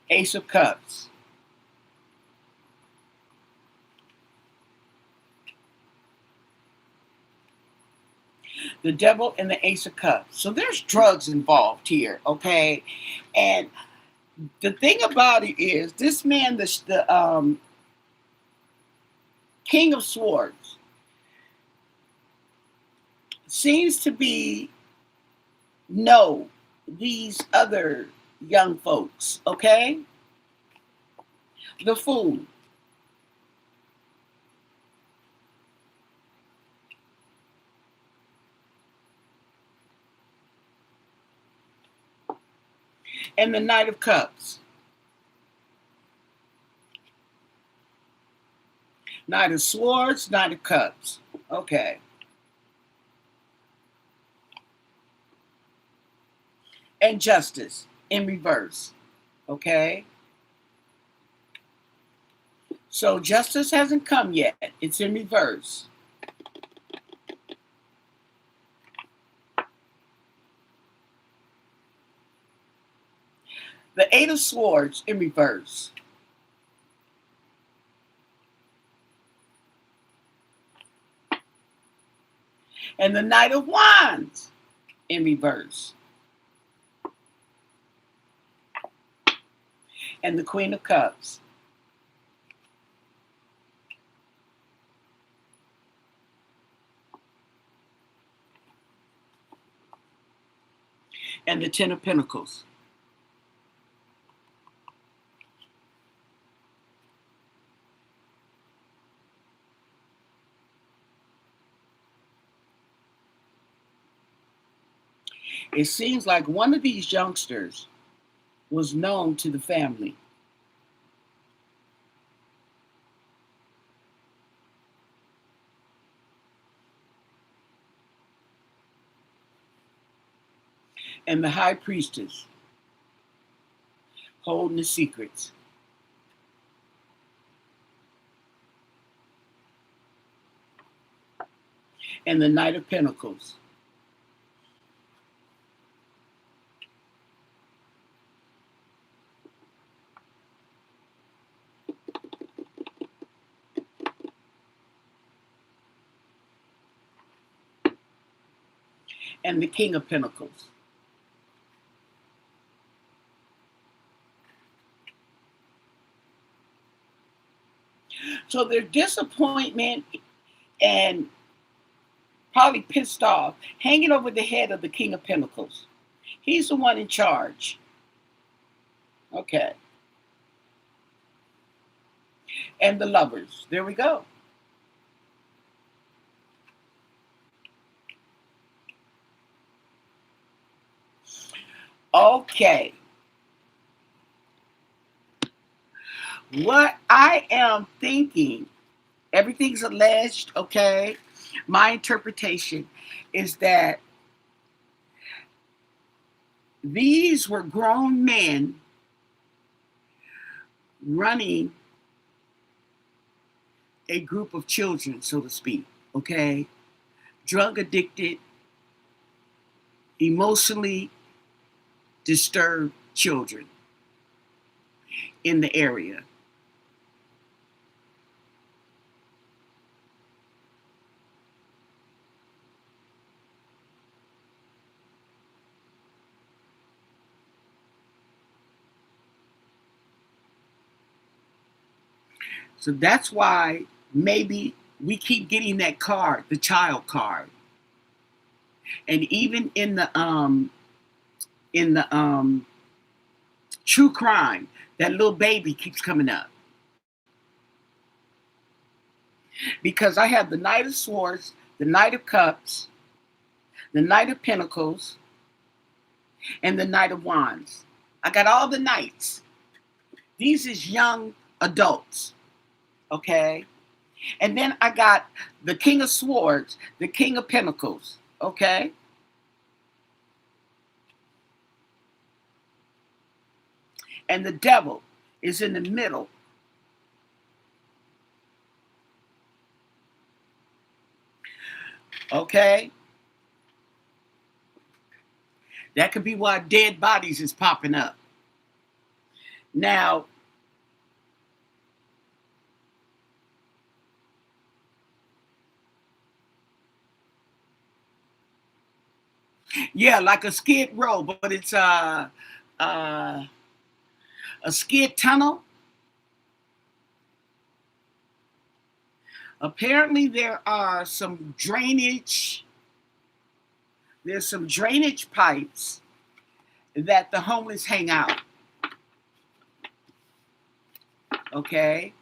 Ace of Cups. The Devil and the Ace of Cups. So there's drugs involved here, okay? And the thing about it is, this man, the King of Swords, seems to know these other young folks, okay? The Fool. And the Knight of Cups. Knight of Swords, Knight of Cups. Okay. And Justice in reverse. Okay. So justice hasn't come yet. It's in reverse. The Eight of Swords in reverse. And the Knight of Wands in reverse. And the Queen of Cups. And the Ten of Pentacles. It seems like one of these youngsters was known to the family. And the High Priestess holding the secrets. And the Knight of Pentacles. And the King of Pentacles. So their disappointment and probably pissed off, hanging over the head of the King of Pentacles. He's the one in charge. Okay. And the Lovers. There we go. Okay. What I am thinking, everything's alleged, okay? My interpretation is that these were grown men running a group of children, so to speak, okay? Drug addicted, emotionally disturbed children in the area. So that's why maybe we keep getting that card, the child card. And even in the true crime, that little baby keeps coming up. Because I have the Knight of Swords, the Knight of Cups, the Knight of Pentacles, and the Knight of Wands. I got all the knights. These is young adults, okay? And then I got the King of Swords, the King of Pentacles, okay? And the devil is in the middle. Okay? That could be why dead bodies is popping up. Now, yeah, like a skid row, but it's a skid tunnel. Apparently, there are some drainage. There's some drainage pipes that the homeless hang out. Okay.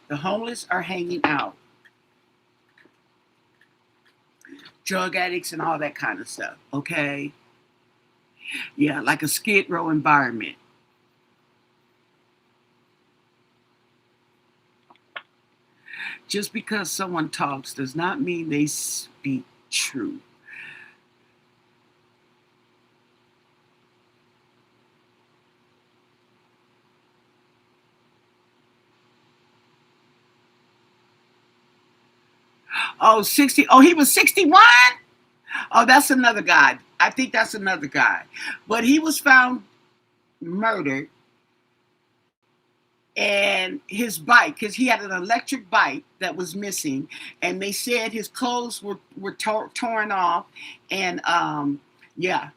The homeless are hanging out. Drug addicts and all that kind of stuff. Okay. Yeah, like a skid row environment. Just because someone talks does not mean they speak true. Oh, 60. Oh, he was 61? Oh, that's another guy. I think that's another guy. But he was found murdered, and his bike, because he had an electric bike that was missing, and they said his clothes were torn off, and yeah.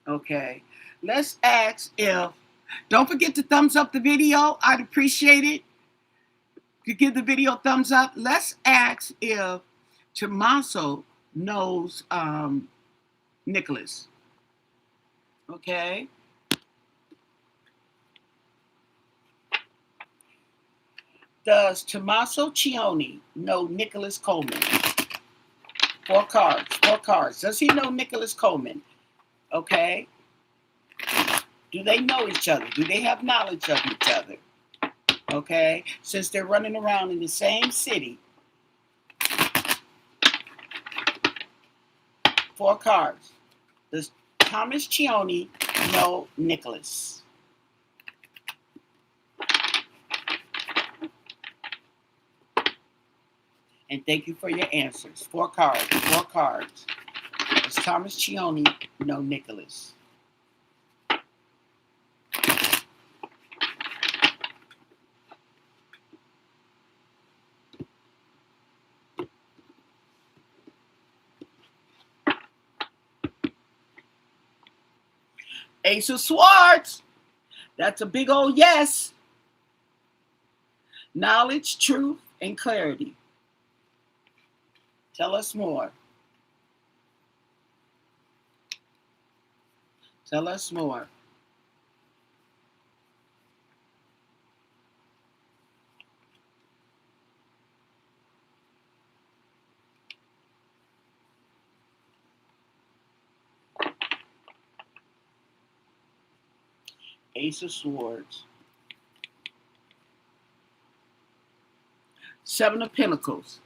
Okay. Let's ask if, don't forget to thumbs up the video. I'd appreciate it. You give the video a thumbs up. Let's ask if Tommaso knows Nicholas. Okay. Does Tommaso Cioni know Nicholas Coleman? 4 cards. 4 cards. Does he know Nicholas Coleman? Okay. Do they know each other? Do they have knowledge of each other? Okay. Since they're running around in the same city. 4 cards. Does Thomas Cioni know Nicholas? And thank you for your answers. 4 cards. 4 cards. Does Thomas Cioni know Nicholas? Ace of Swords. That's a big old yes. Knowledge, truth, and clarity. Tell us more. Tell us more. Ace of Swords. 7 of Pentacles.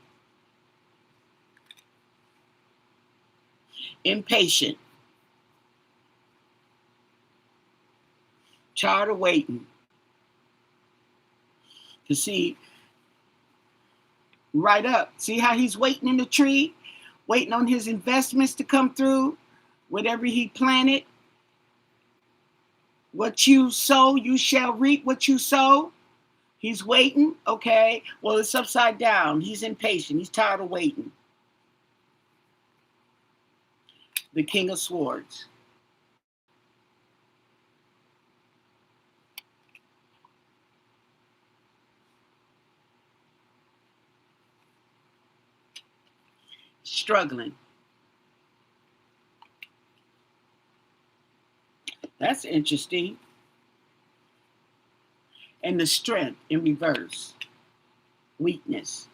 Impatient. Tired of waiting to see right up. See how he's waiting in the tree, waiting on his investments to come through, whatever he planted. What you sow, you shall reap what you sow. He's waiting, okay? Well, it's upside down. He's impatient. He's tired of waiting. The King of Swords. Struggling. That's interesting. And the Strength in reverse. Weakness.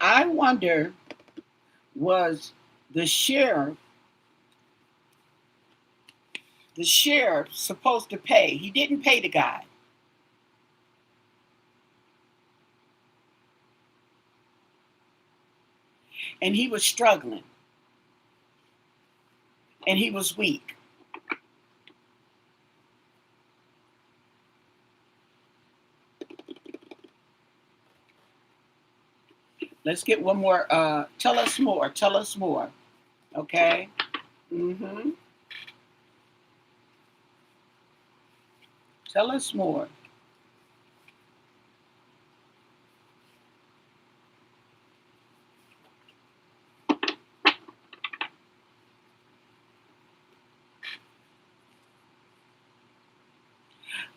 I wonder, was the sheriff supposed to pay? He didn't pay the guy. And he was struggling. And he was weak. Let's get one more. Tell us more. Tell us more. Okay? Mm-hmm. Tell us more.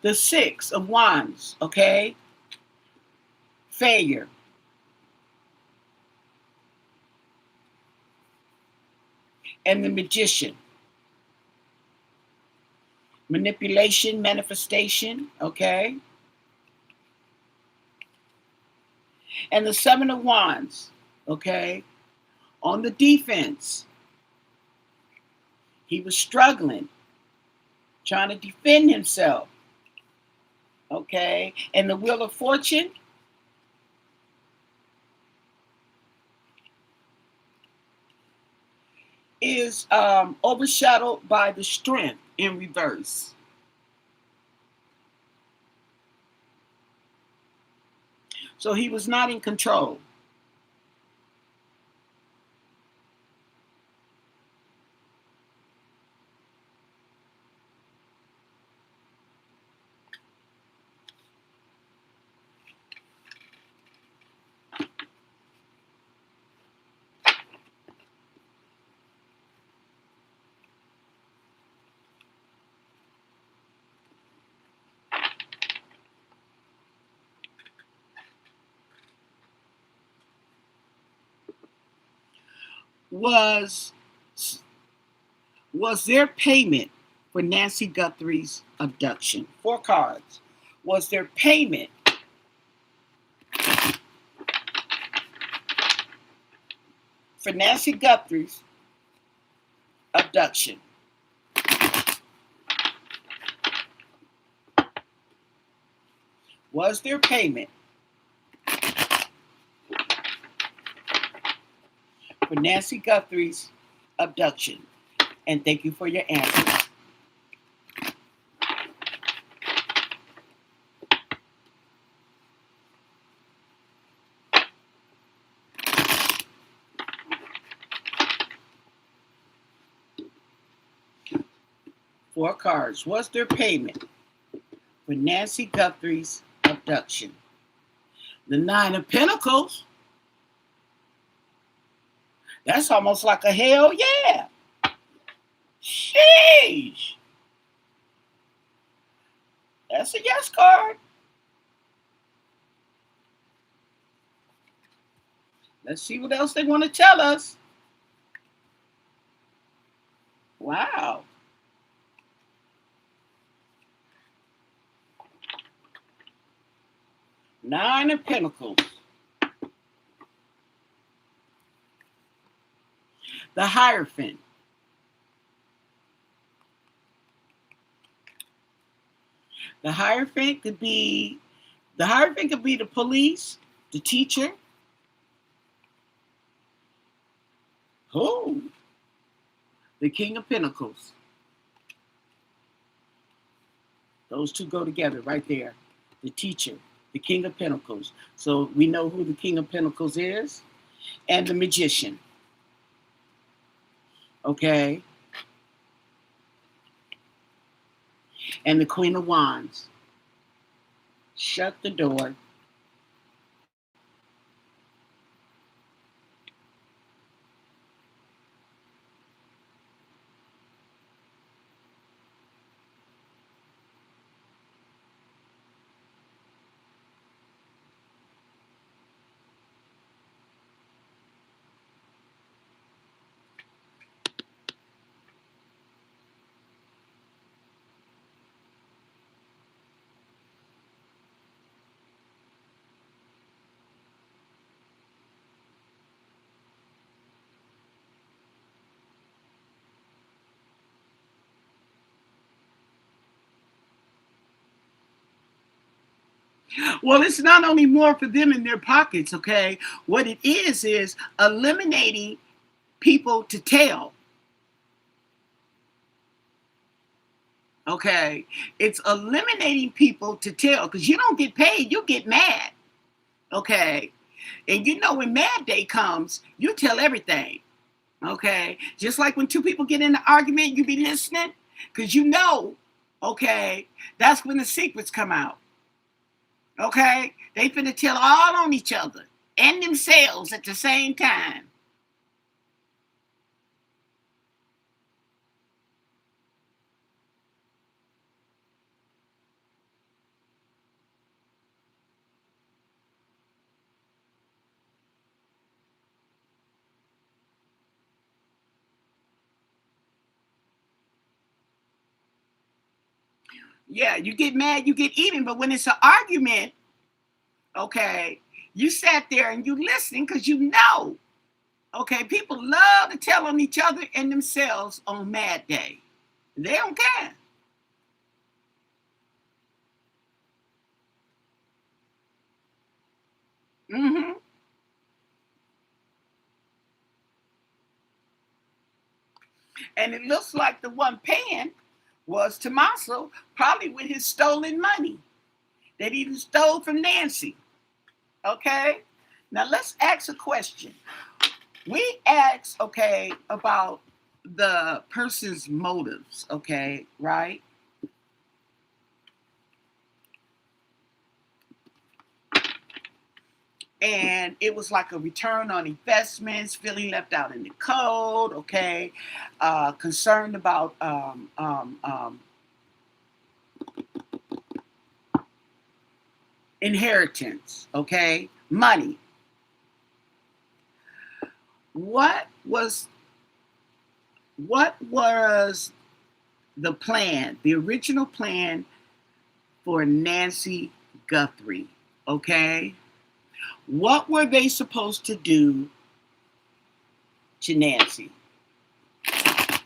The 6 of Wands, okay? Failure. And the Magician. Manipulation, manifestation, okay? And the 7 of Wands, okay? On the defense. He was struggling, trying to defend himself, okay? And the Wheel of Fortune, is overshadowed by the Strength in reverse. So he was not in control. was their payment for Nancy Guthrie's abduction? 4 cards. Was their payment for Nancy Guthrie's abduction? Was their payment for Nancy Guthrie's abduction? And thank you for your answers. Four cards. Was their payment for Nancy Guthrie's abduction? The 9 of Pentacles. That's almost like a hell yeah. Sheesh. That's a yes card. Let's see what else they want to tell us. Wow. Nine of Pentacles. The Hierophant. The Hierophant could be the police, the teacher. Oh, the King of Pentacles. Those two go together right there. The teacher, the King of Pentacles. So we know who the King of Pentacles is. And the Magician. Okay. And the Queen of Wands. Shut the door. Well, it's not only more for them in their pockets, okay? What it is eliminating people to tell. Okay? It's eliminating people to tell because you don't get paid, you get mad. Okay? And you know when mad day comes, you tell everything. Okay? Just like when two people get in an argument, you be listening because you know, okay, that's when the secrets come out. Okay? They finna tell all on each other and themselves at the same time. Yeah, you get mad, you get even, but when it's an argument, okay, you sat there and you listening because you know, okay, people love to tell on each other and themselves on mad day. They don't care. Mm-hmm. And it looks like the one paying was Tommaso, probably with his stolen money that he stole from Nancy. Okay? Now let's ask a question. We asked, okay, about the person's motives, okay, right? And it was like a return on investments, feeling left out in the cold, okay, concerned about inheritance, okay, money. what was what was the plan, the original plan for Nancy Guthrie? Okay, what were they supposed to do to Nancy?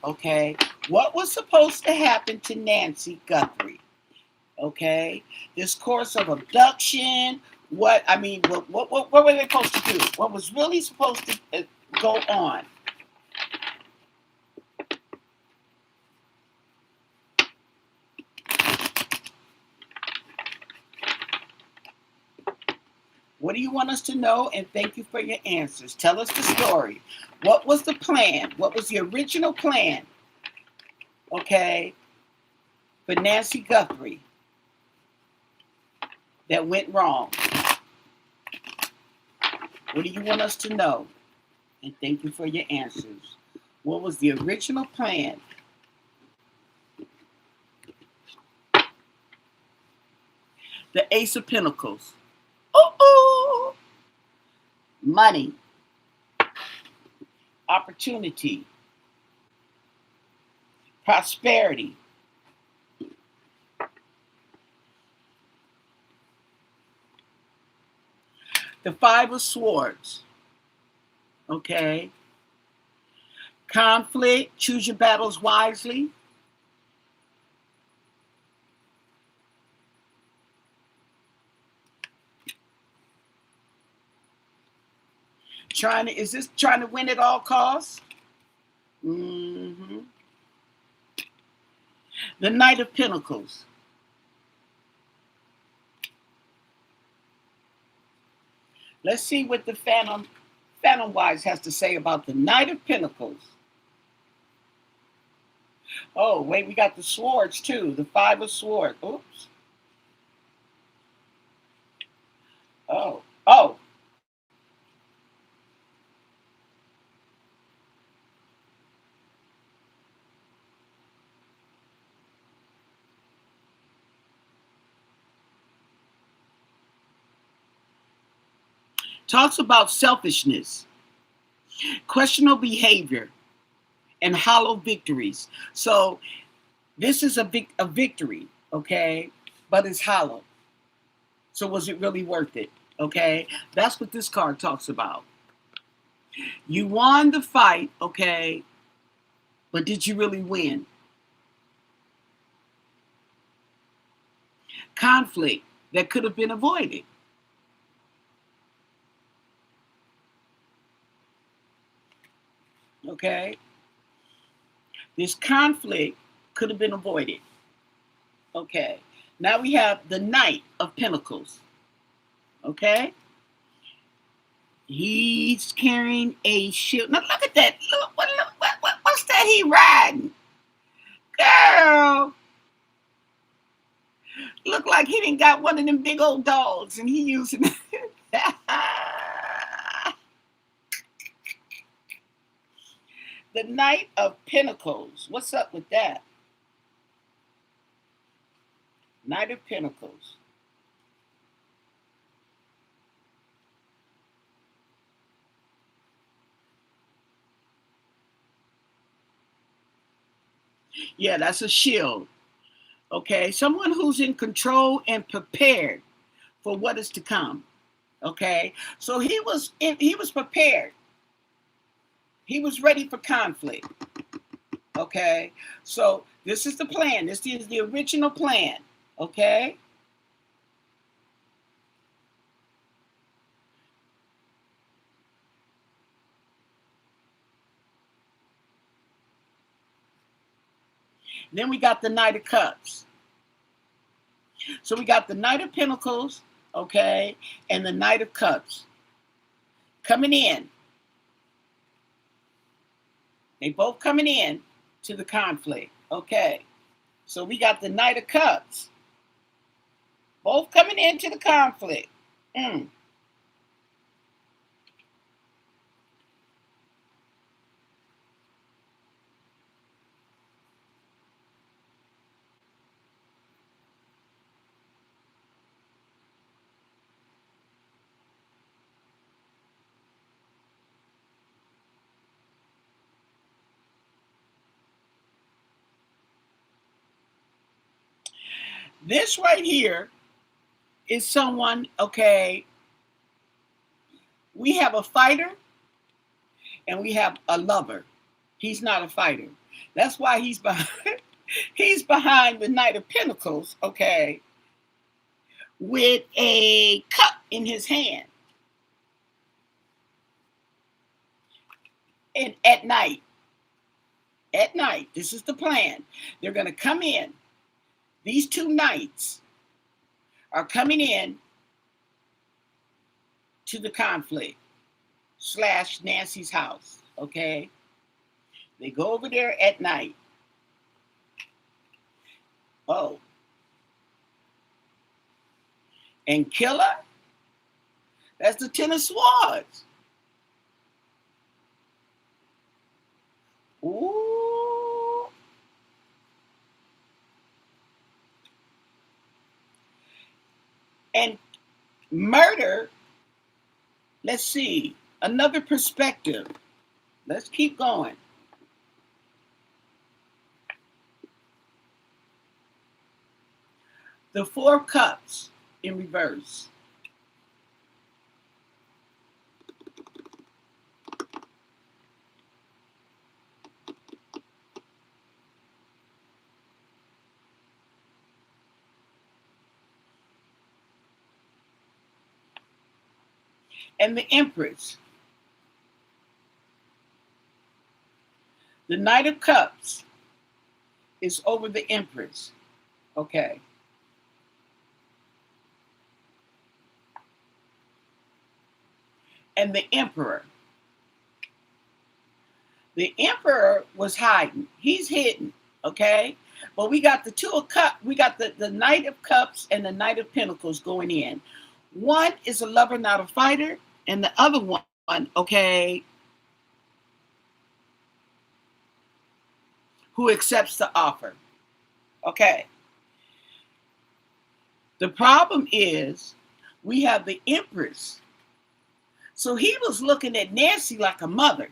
Okay, what was supposed to happen to Nancy Guthrie? Okay, this course of abduction. What were they supposed to do? What was really supposed to go on? What do you want us to know? And thank you for your answers. Tell us the story. What was the plan? What was the original plan? Okay, for Nancy Guthrie that went wrong. What do you want us to know? And thank you for your answers. What was the original plan? The Ace of Pentacles. Ooh, money, opportunity, prosperity. The Five of Swords. Okay. Conflict. Choose your battles wisely. Is this trying to win at all costs? Mm-hmm. The Knight of Pentacles. Let's see what the Phantom Wise has to say about the Knight of Pentacles. Oh, wait, we got the swords too. The Five of Swords. Oops. Oh. Talks about selfishness, questionable behavior, and hollow victories. So this is a victory, okay? But it's hollow. So was it really worth it? Okay? That's what this card talks about. You won the fight, okay? But did you really win? Conflict that could have been avoided. Okay? This conflict could have been avoided. Okay. Now we have the Knight of Pentacles. Okay? He's carrying a shield. Now look at that. Look, what's that he riding? Girl. Look like he didn't got one of them big old dogs and he using the Knight of Pentacles. What's up with that? Knight of Pentacles. Yeah, that's a shield. Okay, someone who's in control and prepared for what is to come. Okay, so he was prepared. He was ready for conflict. Okay, so this is the plan. This is the original plan. Okay. Then we got the Knight of Cups. So we got the Knight of Pentacles, okay, and the Knight of Cups coming in. They both coming in to the conflict. Okay. So we got the Knight of Cups. Both coming into the conflict. This right here is someone, okay, we have a fighter and we have a lover. He's not a fighter. That's why he's behind, he's behind the Knight of Pentacles, okay, with a cup in his hand. And at night, this is the plan. They're going to come in. These two knights are coming in to the conflict / Nancy's house, okay? They go over there at night. Oh. And killer, that's the Ten of Swords. Ooh. And murder, let's see, another perspective. Let's keep going. The Four of Cups in reverse. And the Empress. The Knight of Cups is over the Empress. Okay. And the Emperor. The Emperor was hiding. He's hidden. Okay. But we got the Two of Cups. We got the Knight of Cups and the Knight of Pentacles going in. One is a lover, not a fighter. And the other one, okay, who accepts the offer. Okay. The problem is we have the Empress. So he was looking at Nancy like a mother.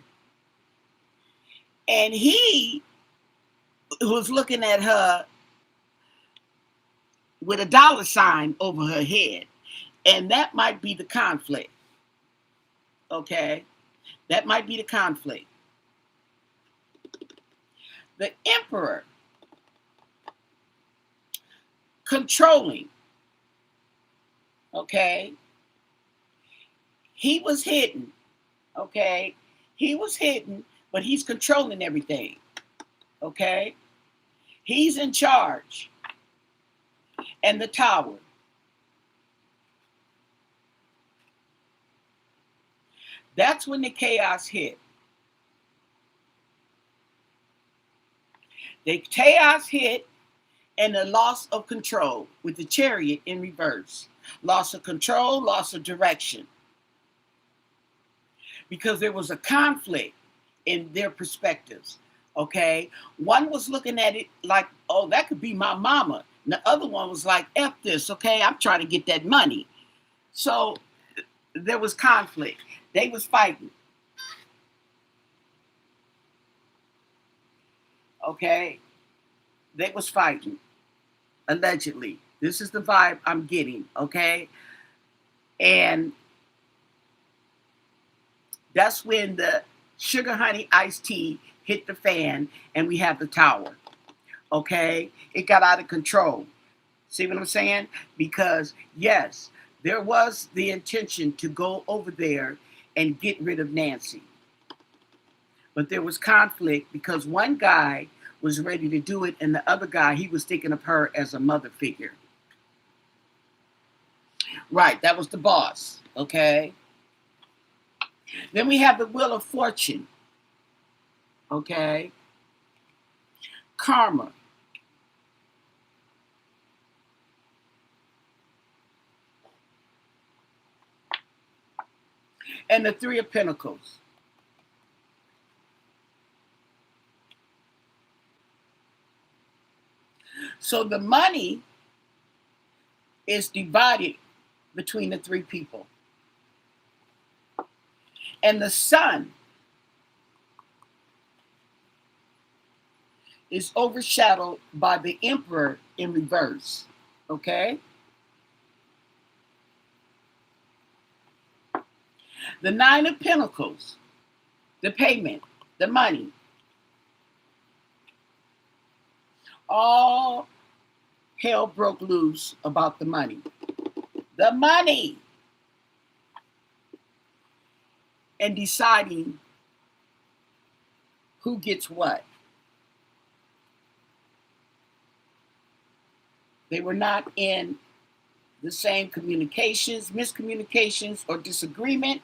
And he was looking at her with a dollar sign over her head. And that might be the conflict. Okay? That might be the conflict. The Emperor, controlling. Okay? He was hidden. Okay? He was hidden, but he's controlling everything. Okay? He's in charge. And the Tower. That's when the chaos hit. The chaos hit and the loss of control with the Chariot in reverse. Loss of control, loss of direction. Because there was a conflict in their perspectives. Okay? One was looking at it like, oh, that could be my mama. And the other one was like, F this, okay? I'm trying to get that money. So there was conflict. They was fighting. Okay? They was fighting. Allegedly. This is the vibe I'm getting, okay? And that's when the sugar honey iced tea hit the fan and we have the Tower. Okay? It got out of control. See what I'm saying? Because, yes, there was the intention to go over there and get rid of Nancy. But there was conflict because one guy was ready to do it and the other guy, he was thinking of her as a mother figure. Right, that was the boss. Okay? Then we have the Wheel of Fortune. Okay? Karma. And the Three of Pentacles. So the money is divided between the three people. And the Sun is overshadowed by the Emperor in reverse. Okay? The Nine of Pentacles, the payment, the money. All hell broke loose about the money. The money. And deciding who gets what. They were not in the same communications, miscommunications, or disagreement,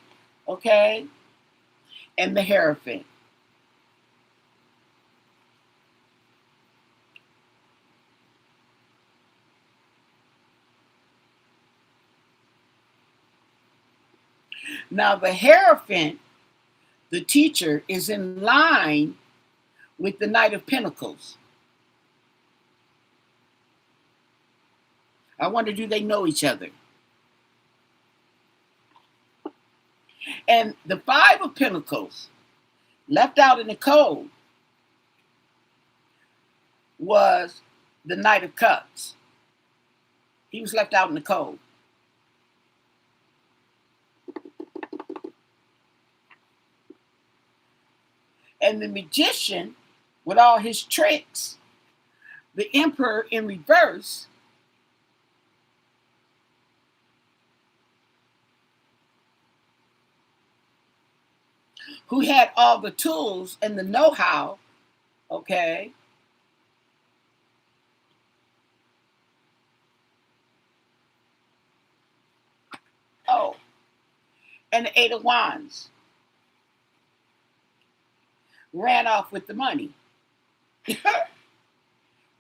okay? And the Hierophant. Now, the Hierophant, the teacher, is in line with the Knight of Pentacles. I wonder, do they know each other? And the Five of Pentacles, left out in the cold, was the Knight of Cups. He was left out in the cold. And the Magician, with all his tricks, the Emperor in reverse, who had all the tools and the know-how, okay? Oh, and the Eight of Wands ran off with the money.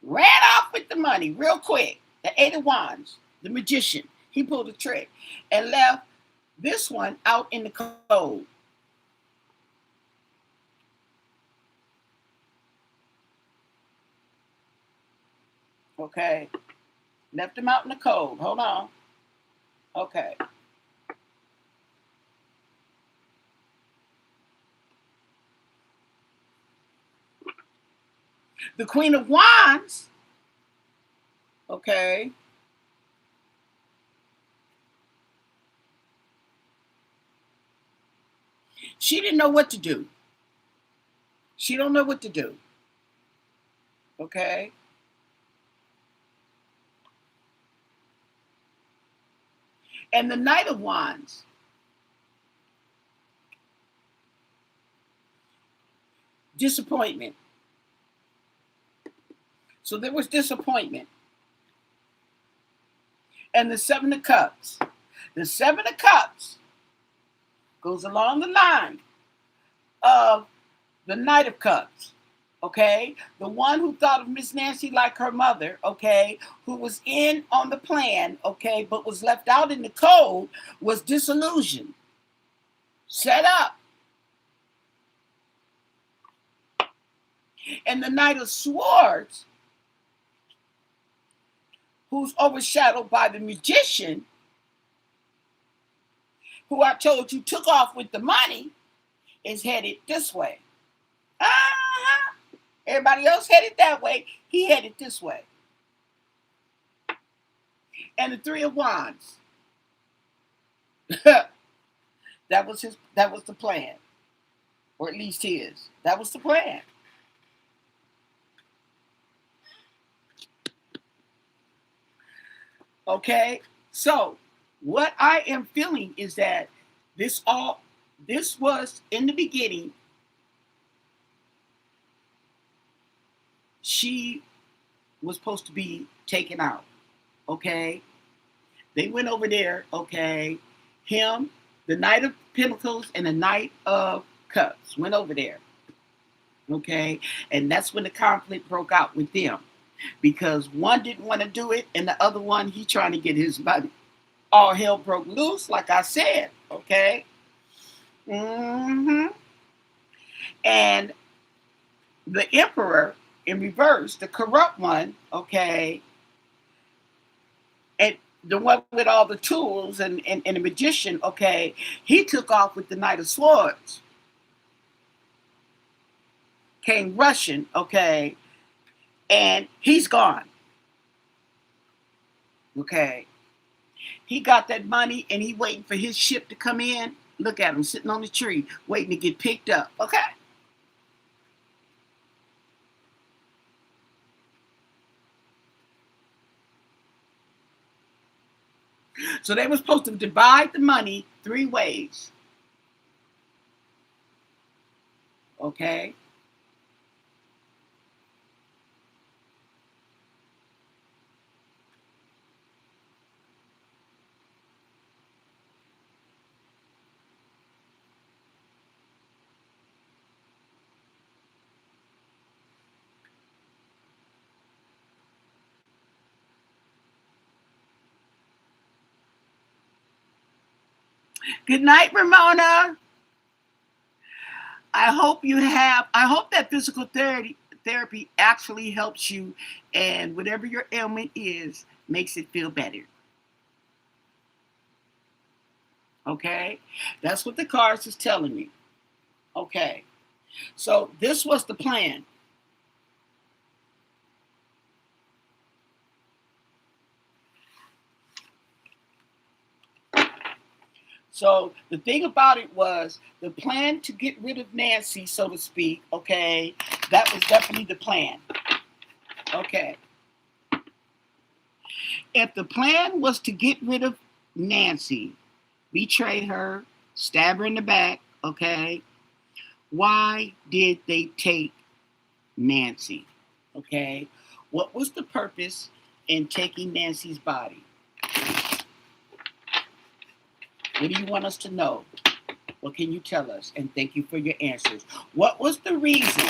Ran off with the money real quick. The Eight of Wands, the Magician, he pulled a trick and left this one out in the cold. Okay. Left him out in the cold. Hold on. Okay. The Queen of Wands, okay, she didn't know what to do. She don't know what to do. Okay. And the Knight of Wands, disappointment. So there was disappointment. And the Seven of Cups. The Seven of Cups goes along the line of the Knight of Cups. Okay, the one who thought of Miss Nancy like her mother, okay, who was in on the plan, okay, but was left out in the cold, was disillusioned, set up. And the Knight of Swords, who's overshadowed by the Magician, who I told you took off with the money, is headed this way. Uh-huh. Everybody else headed that way. He headed this way. And the Three of Wands. that was the plan. Or at least his. That was the plan. Okay? So, what I am feeling is that this was in the beginning. She was supposed to be taken out. Okay? They went over there, okay? Him, the Knight of Pentacles, and the Knight of Cups went over there. Okay? And that's when the conflict broke out with them. Because one didn't want to do it, and the other one, he trying to get his money. All hell broke loose, like I said. Okay? Mm-hmm. And the Emperor, in reverse, the corrupt one, okay, and the one with all the tools and the Magician, okay, he took off with the Knight of Swords. Came rushing, okay, and he's gone. Okay. He got that money and he waiting for his ship to come in. Look at him sitting on the tree, waiting to get picked up. Okay. So they were supposed to divide the money 3 ways. Okay. Good night, Ramona. I hope that physical therapy actually helps you, and whatever your ailment is, makes it feel better. Okay? That's what the cards is telling me. Okay. So this was the plan. So the thing about it was the plan to get rid of Nancy, so to speak, okay, that was definitely the plan. Okay. If the plan was to get rid of Nancy, betray her, stab her in the back, okay, why did they take Nancy? Okay. What was the purpose in taking Nancy's body? What do you want us to know? What can you tell us? And thank you for your answers. What was the reason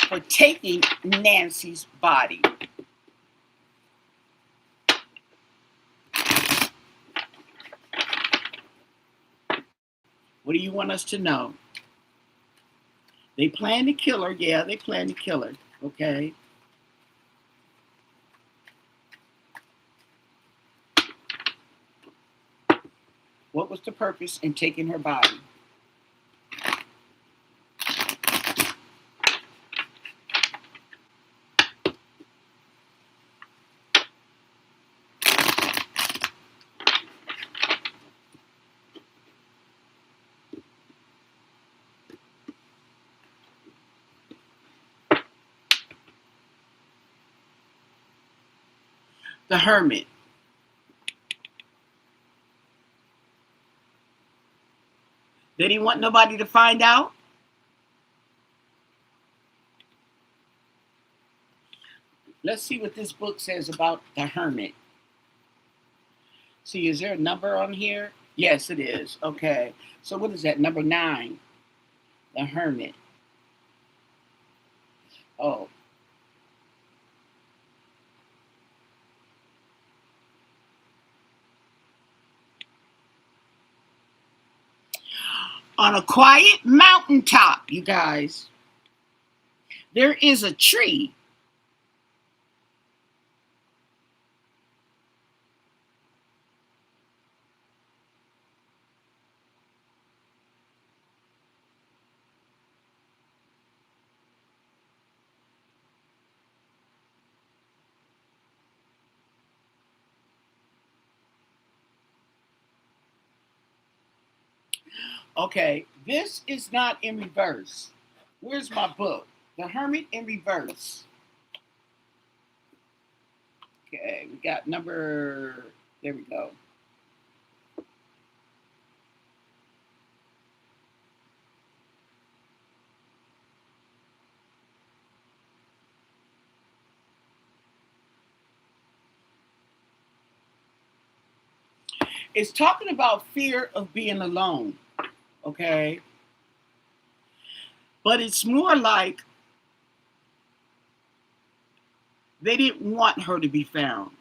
for taking Nancy's body? What do you want us to know? They plan to kill her. Yeah, they plan to kill her. Okay. What was the purpose in taking her body? The hermit. Did he want nobody to find out? Let's see what this book says about the hermit. See, is there a number on here? Yes, it is. Okay. So what is that? Number 9. The hermit. Oh. On a quiet mountaintop, you guys, there is a tree. Okay, this is not in reverse. Where's my book? The Hermit in Reverse. Okay, we got number, there we go. It's talking about fear of being alone, okay? But it's more like they didn't want her to be found.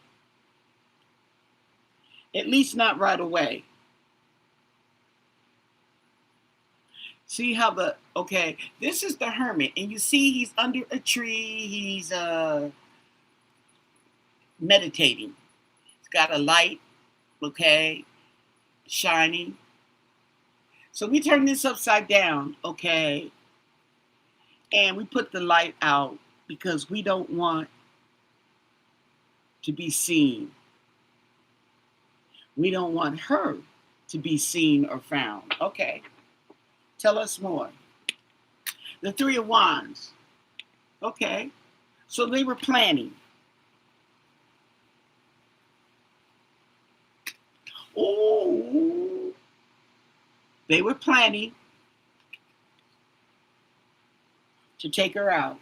At least not right away. See how okay, this is the hermit, and you see he's under a tree, he's meditating. He's got a light, okay, shining. So we turn this upside down, okay, and we put the light out because we don't want to be seen. We don't want her to be seen or found. Okay, tell us more. The Three of Wands. Okay, so they were planning. Oh, they were planning to take her out.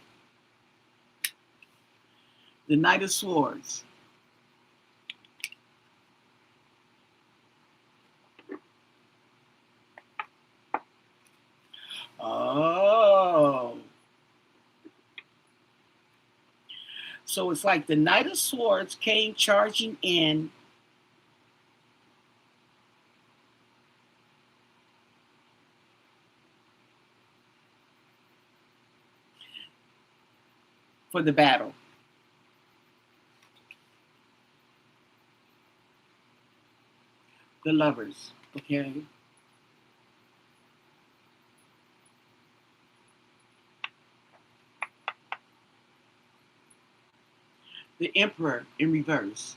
The Knight of Swords. Oh. So it's like the Knight of Swords came charging in for the battle. The Lovers, okay? The Emperor in reverse.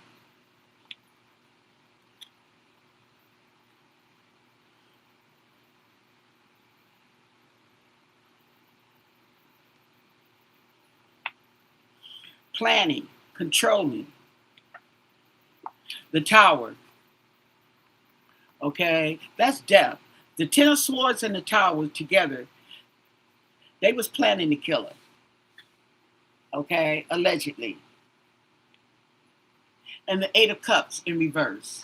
Planning, controlling. The Tower, okay? That's death. The Ten of Swords and the Tower together, they was planning to kill her, okay? Allegedly. And the Eight of Cups in reverse.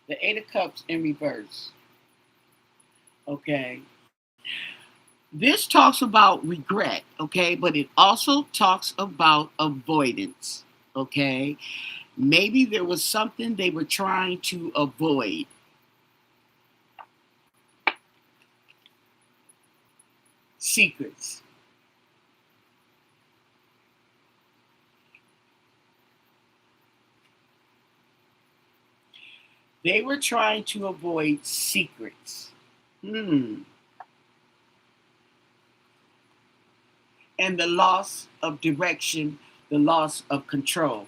The Eight of Cups in reverse. Okay. This talks about regret, okay, but it also talks about avoidance, okay? Maybe there was something they were trying to avoid. Secrets. They were trying to avoid secrets. And the loss of direction, the loss of control.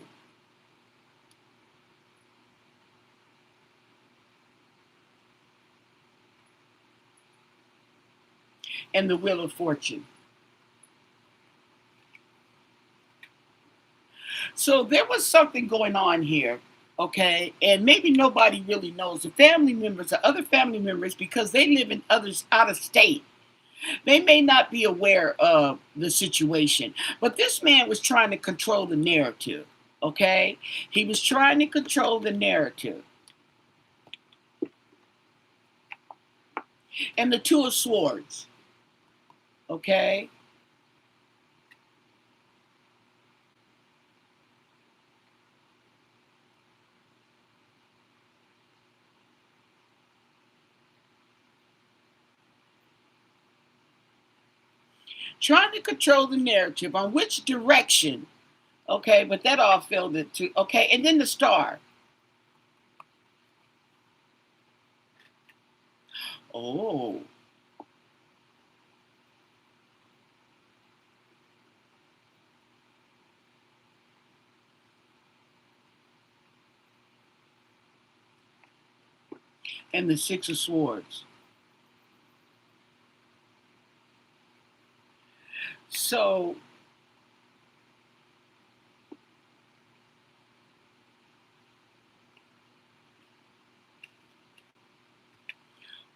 And the Wheel of Fortune. So there was something going on here, okay? And maybe nobody really knows. The family members, the other family members, because they live in others out of state, they may not be aware of the situation. But this man was trying to control the narrative, okay? He was trying to control the narrative. And the Two of Swords, okay? Trying to control the narrative on which direction, okay? But that all failed it too, okay? And then the Star. Oh. And the Six of Swords. So,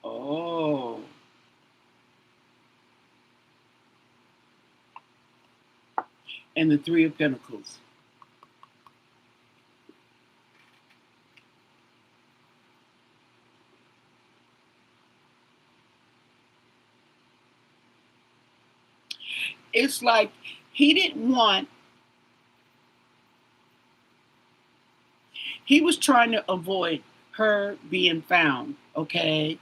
oh. And the Three of Pentacles. It's like he didn't want, he was trying to avoid her being found, okay?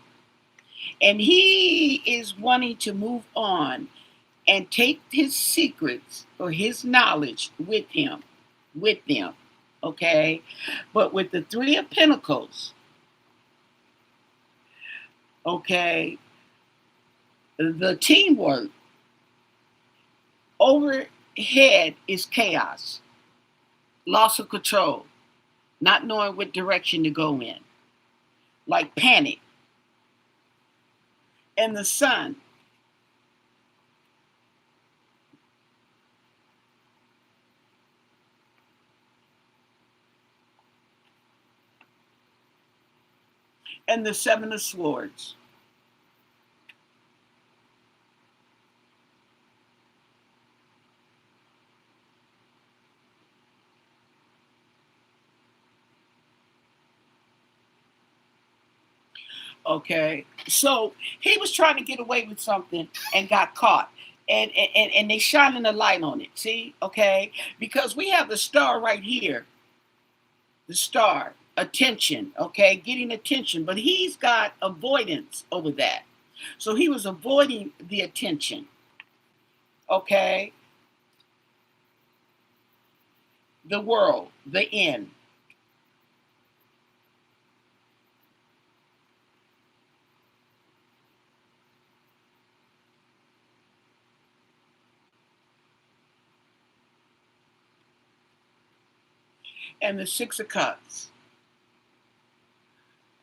And he is wanting to move on and take his secrets or his knowledge with him, with them, okay? But with the Three of Pentacles, okay, the teamwork overhead is chaos, loss of control, not knowing what direction to go in, like panic. And the Sun, and the Seven of Swords. Okay, so he was trying to get away with something and got caught. And they shining a light on it. See, okay, because we have the star right here, the star, attention, okay, getting attention, but he's got avoidance over that. So he was avoiding the attention, okay, the world, the end. And the Six of Cups,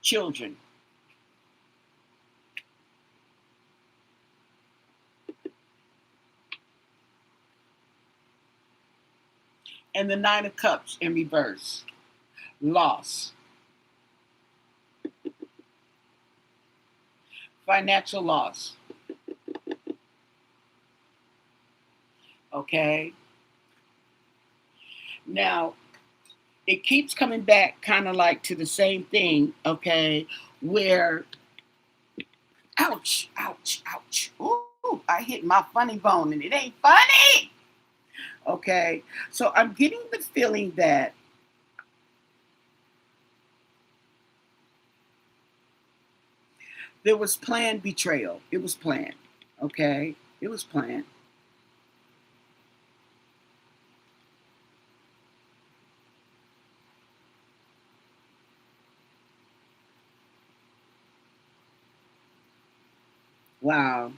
children. And the Nine of Cups in reverse, loss, financial loss, okay. Now, it keeps coming back kind of like to the same thing, okay, where, ouch, ouch, ouch. Ooh, I hit my funny bone and it ain't funny. Okay, so I'm getting the feeling that there was planned betrayal. It was planned, okay? It was planned. Wow.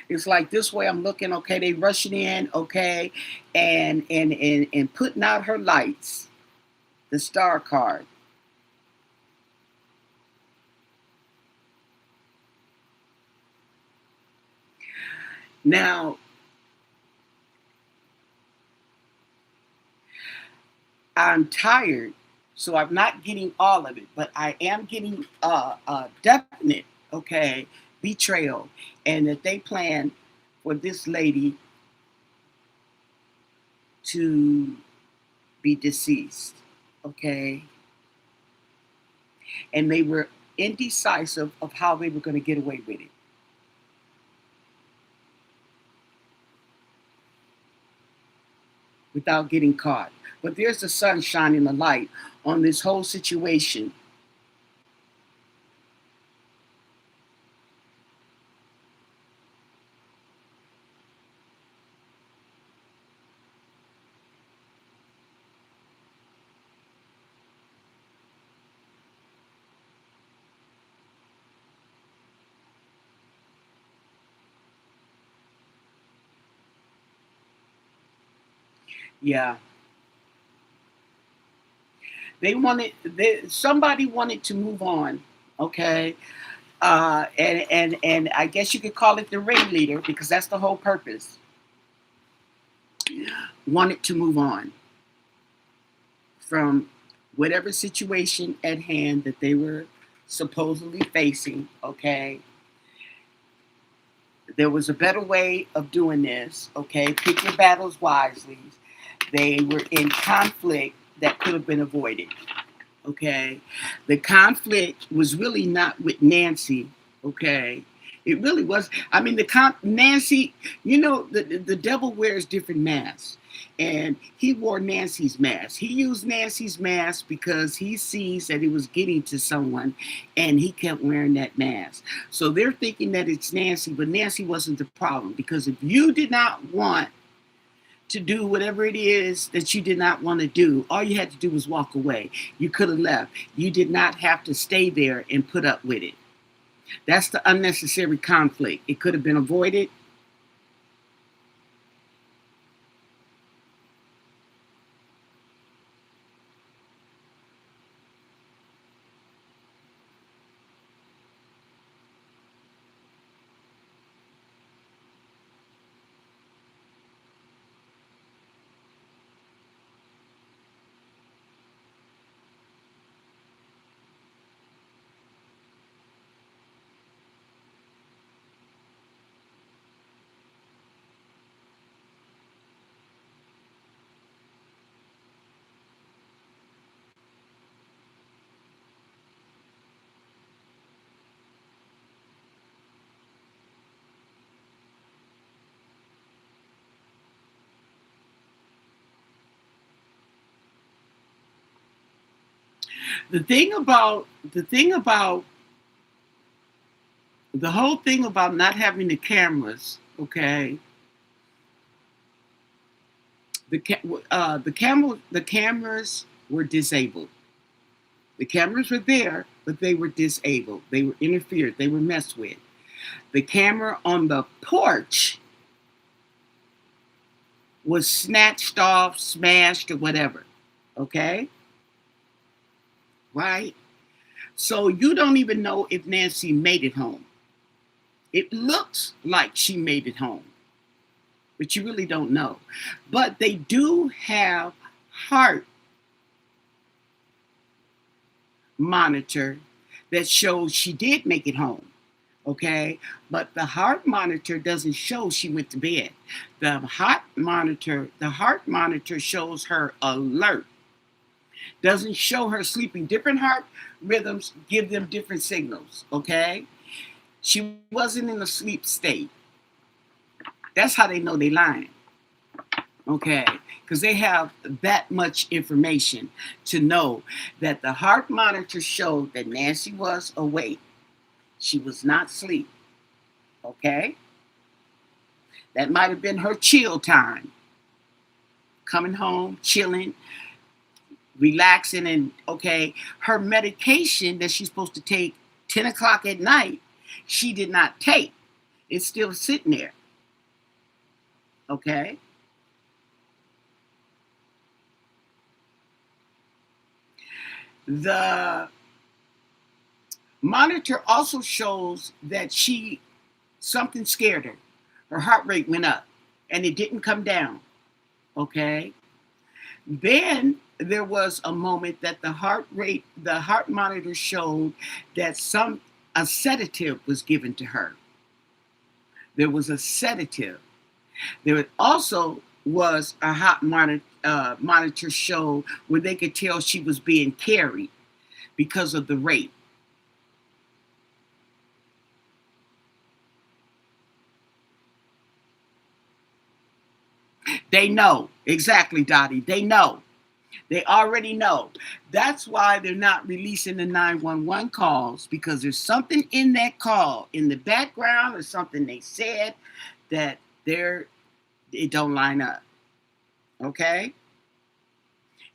It's like this way I'm looking, okay, they rushing in, okay, and putting out her lights, the star card. Now, I'm tired, so I'm not getting all of it, but I am getting a definite, okay, betrayal, and that they plan for this lady to be deceased, okay, and they were indecisive of how they were going to get away with it without getting caught. But there's the sun shining a light on this whole situation. Yeah, somebody wanted to move on, okay, and I guess you could call it the ringleader because that's the whole purpose. Wanted to move on from whatever situation at hand that they were supposedly facing, okay. There was a better way of doing this, okay. Pick your battles wisely. They were in conflict that could have been avoided, okay. The conflict was really not with Nancy, okay. It really was. I mean, Nancy, you know, the devil wears different masks, and he wore Nancy's mask. He used Nancy's mask because he sees that he was getting to someone, and he kept wearing that mask. So they're thinking that it's Nancy, but Nancy wasn't the problem, because if you did not want to do whatever it is that you did not want to do, all you had to do was walk away. You could have left. You did not have to stay there and put up with it. That's the unnecessary conflict. It could have been avoided. The thing about the whole thing about not having the cameras, okay, the cameras were disabled. The cameras were there, but they were disabled. They were interfered. They were messed with. The camera on the porch was snatched off, smashed, or whatever. Okay? Right? So you don't even know if Nancy made it home. It looks like she made it home, but you really don't know. But they do have heart monitor that shows she did make it home. Okay, but the heart monitor doesn't show she went to bed. The heart monitor shows her alert. Doesn't show her sleeping. Different heart rhythms give them different signals. Okay, she wasn't in a sleep state. That's how they know they lying. Okay, because they have that much information to know that the heart monitor showed that Nancy was awake. She was not asleep. Okay, that might have been her chill time, coming home, chilling, relaxing, and okay, her medication that she's supposed to take 10 o'clock at night, she did not take. It's still sitting there. Okay. The monitor also shows that something scared her. Her heart rate went up and it didn't come down. Okay. Then there was a moment that the heart monitor showed that a sedative was given to her. There was a sedative. There also was a monitor show where they could tell she was being carried because of the rate. They know. Exactly, Dottie. They know. They already know. That's why they're not releasing the 911 calls, because there's something in that call in the background or something they said that it don't line up. Okay?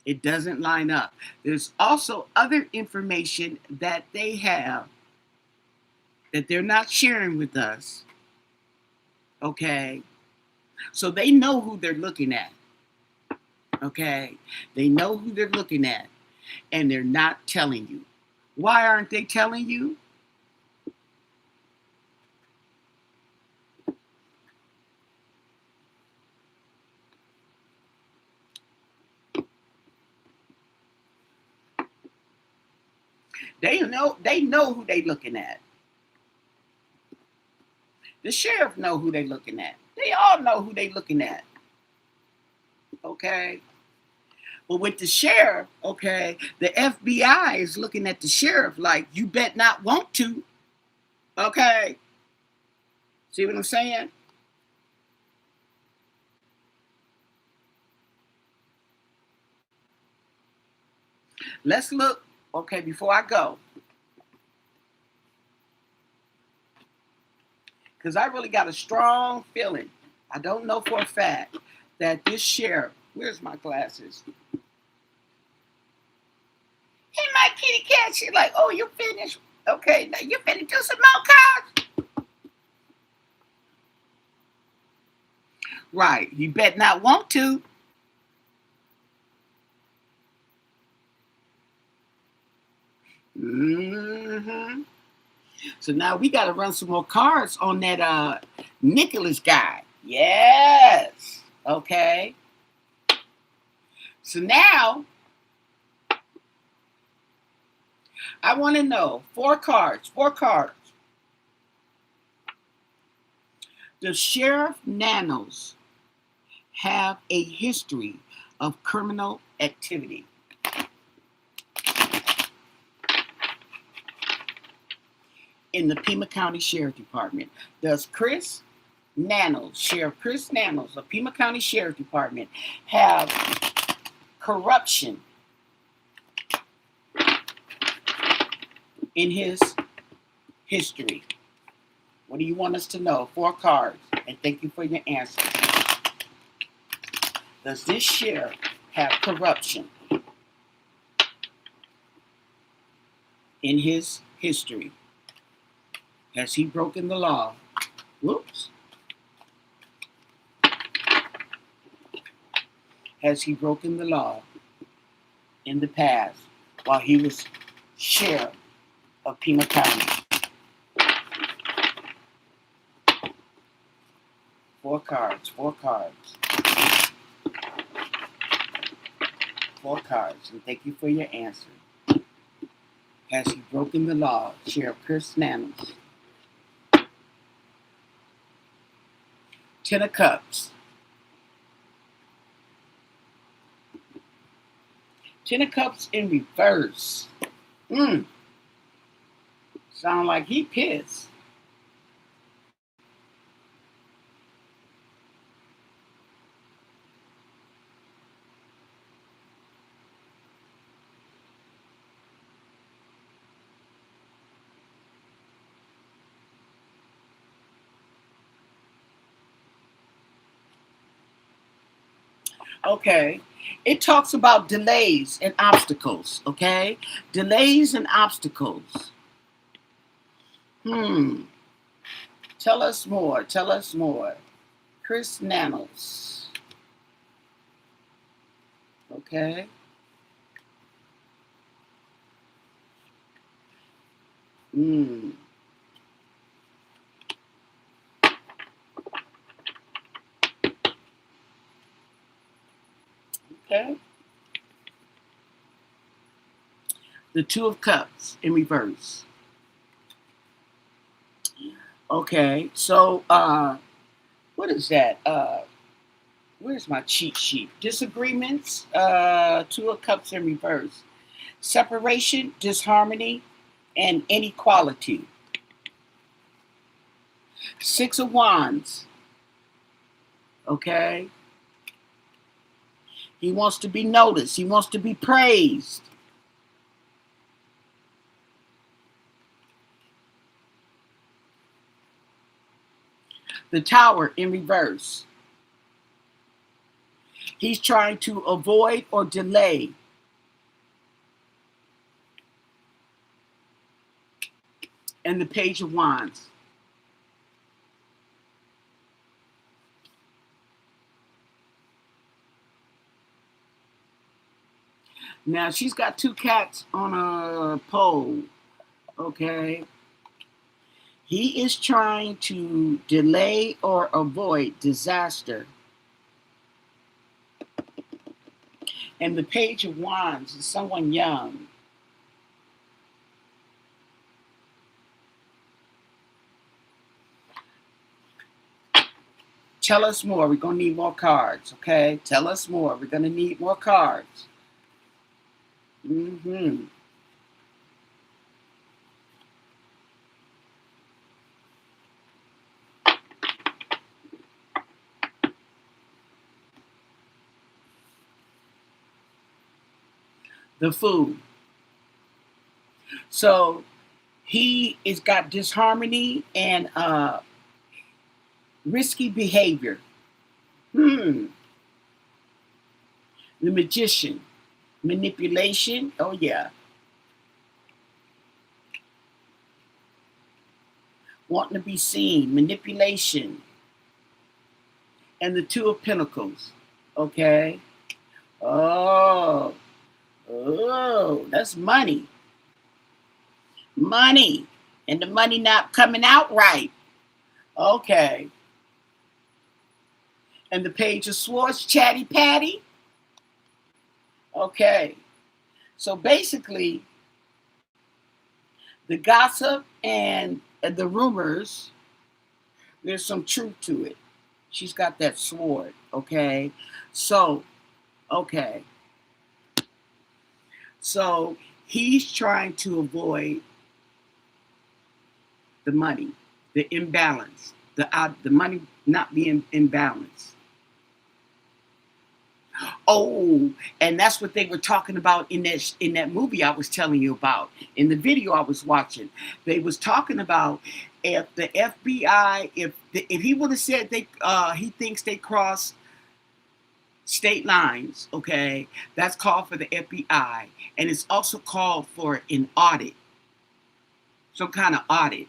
It doesn't line up. There's also other information that they have that they're not sharing with us. Okay? So they know who they're looking at. Okay? They know who they're looking at, and they're not telling you. Why aren't they telling you? They know who they looking at. The sheriff know who they looking at. They all know who they looking at. Okay? But with the sheriff, okay, the FBI is looking at the sheriff like, you bet not want to. Okay? See what I'm saying? Let's look, okay, before I go, because I really got a strong feeling. I don't know for a fact that this sheriff, where's my glasses? Hey, my kitty cat. She's like, oh, you finished? Okay, now you finna do some more cards? Right, you bet not want to. Mm-hmm. So now we got to run some more cards on that Nicholas guy. Yes. Okay. So now I want to know 4 cards. 4 cards. Does Sheriff Nanos have a history of criminal activity? In the Pima County Sheriff Department, does Chris Nanos, Sheriff Chris Nanos of Pima County Sheriff Department, have corruption in his history? What do you want us to know? 4 cards, and thank you for your answer. Does this sheriff have corruption in his history? Has he broken the law? Whoops. Has he broken the law in the past while he was sheriff of Pima County? 4 cards, 4 cards. 4 cards, and thank you for your answer. Has he broken the law, Sheriff Chris Nanos? 10 of Cups. 10 of Cups in reverse. Sound like he pissed. Okay. It talks about delays and obstacles. Okay. Delays and obstacles. Tell us more. Tell us more. Chris Nanos. Okay. Okay. The 2 of Cups in reverse. Okay. So, what is that? Where's my cheat sheet? Disagreements. 2 of Cups in reverse. Separation, disharmony, and inequality. 6 of Wands. Okay. He wants to be noticed. He wants to be praised. The Tower in reverse. He's trying to avoid or delay. And the Page of Wands. Now she's got 2 cats on a pole. Okay. He is trying to delay or avoid disaster. And the Page of Wands is someone young. Tell us more. We're going to need more cards, okay? Tell us more. We're going to need more cards. The Fool. So he has got disharmony and risky behavior. The magician. Manipulation. Oh, yeah. Wanting to be seen. Manipulation. And the Two of Pentacles. Okay. Oh. Oh, that's money. Money. And the money not coming out right. Okay. And the Page of Swords, Chatty Patty. Okay. So basically, the gossip and the rumors, there's some truth to it. She's got that sword. Okay. So, okay. So he's trying to avoid the money, the imbalance, the money not being in balance. Oh, and that's what they were talking about in that movie I was telling you about, in the video I was watching. They was talking about if the FBI, if he would have said he thinks they crossed state lines, okay, that's called for the FBI, and it's also called for an audit, some kind of audit.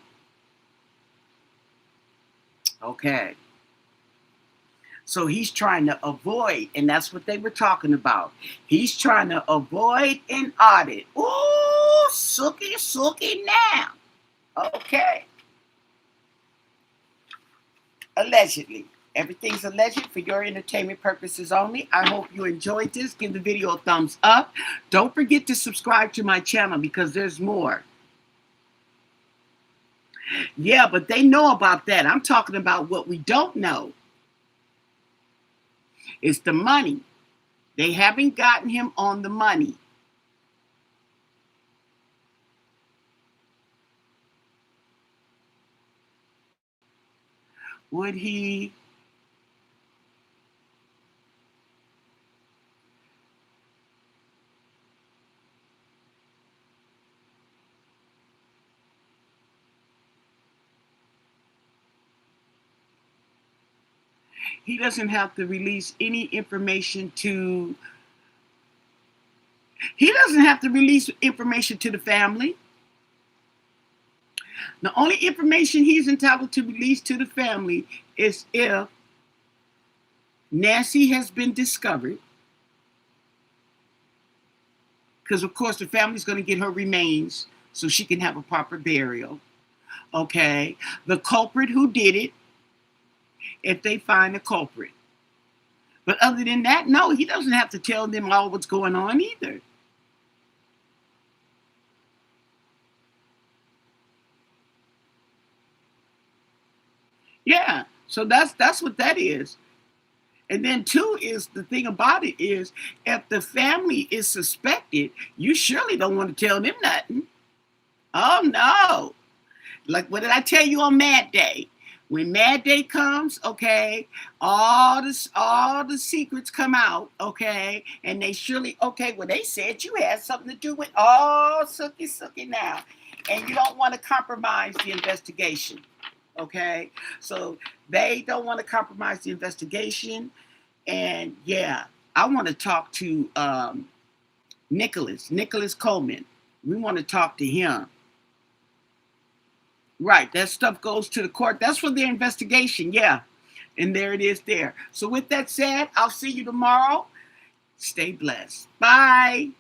Okay. So he's trying to avoid, and that's what they were talking about. He's trying to avoid an audit. Ooh, sookie now. Okay. Allegedly. Everything's alleged for your entertainment purposes only. I hope you enjoyed this. Give the video a thumbs up. Don't forget to subscribe to my channel because there's more. Yeah, but they know about that. I'm talking about what we don't know. It's the money. They haven't gotten him on the money. Would he? He doesn't have to release any information to. He doesn't have to release information to the family. The only information he's entitled to release to the family is if Nancy has been discovered. Because, of course, the family's going to get her remains so she can have a proper burial. Okay. The culprit who did it, if they find the culprit. But other than that, no, he doesn't have to tell them all what's going on either. Yeah. So that's what that is. And then two is the thing about it is if the family is suspected, you surely don't want to tell them nothing. Oh no. Like what did I tell you on Mad Day? When Mad Day comes, okay, all the secrets come out, okay, and they surely, okay, well they said you had something to do with sookie now. And you don't want to compromise the investigation. Okay, so they don't want to compromise the investigation, and yeah, I want to talk to Nicholas Coleman. We want to talk to him. Right, that stuff goes to the court. That's for their investigation, yeah, and there it is there. So with that said, I'll see you tomorrow. Stay blessed. Bye.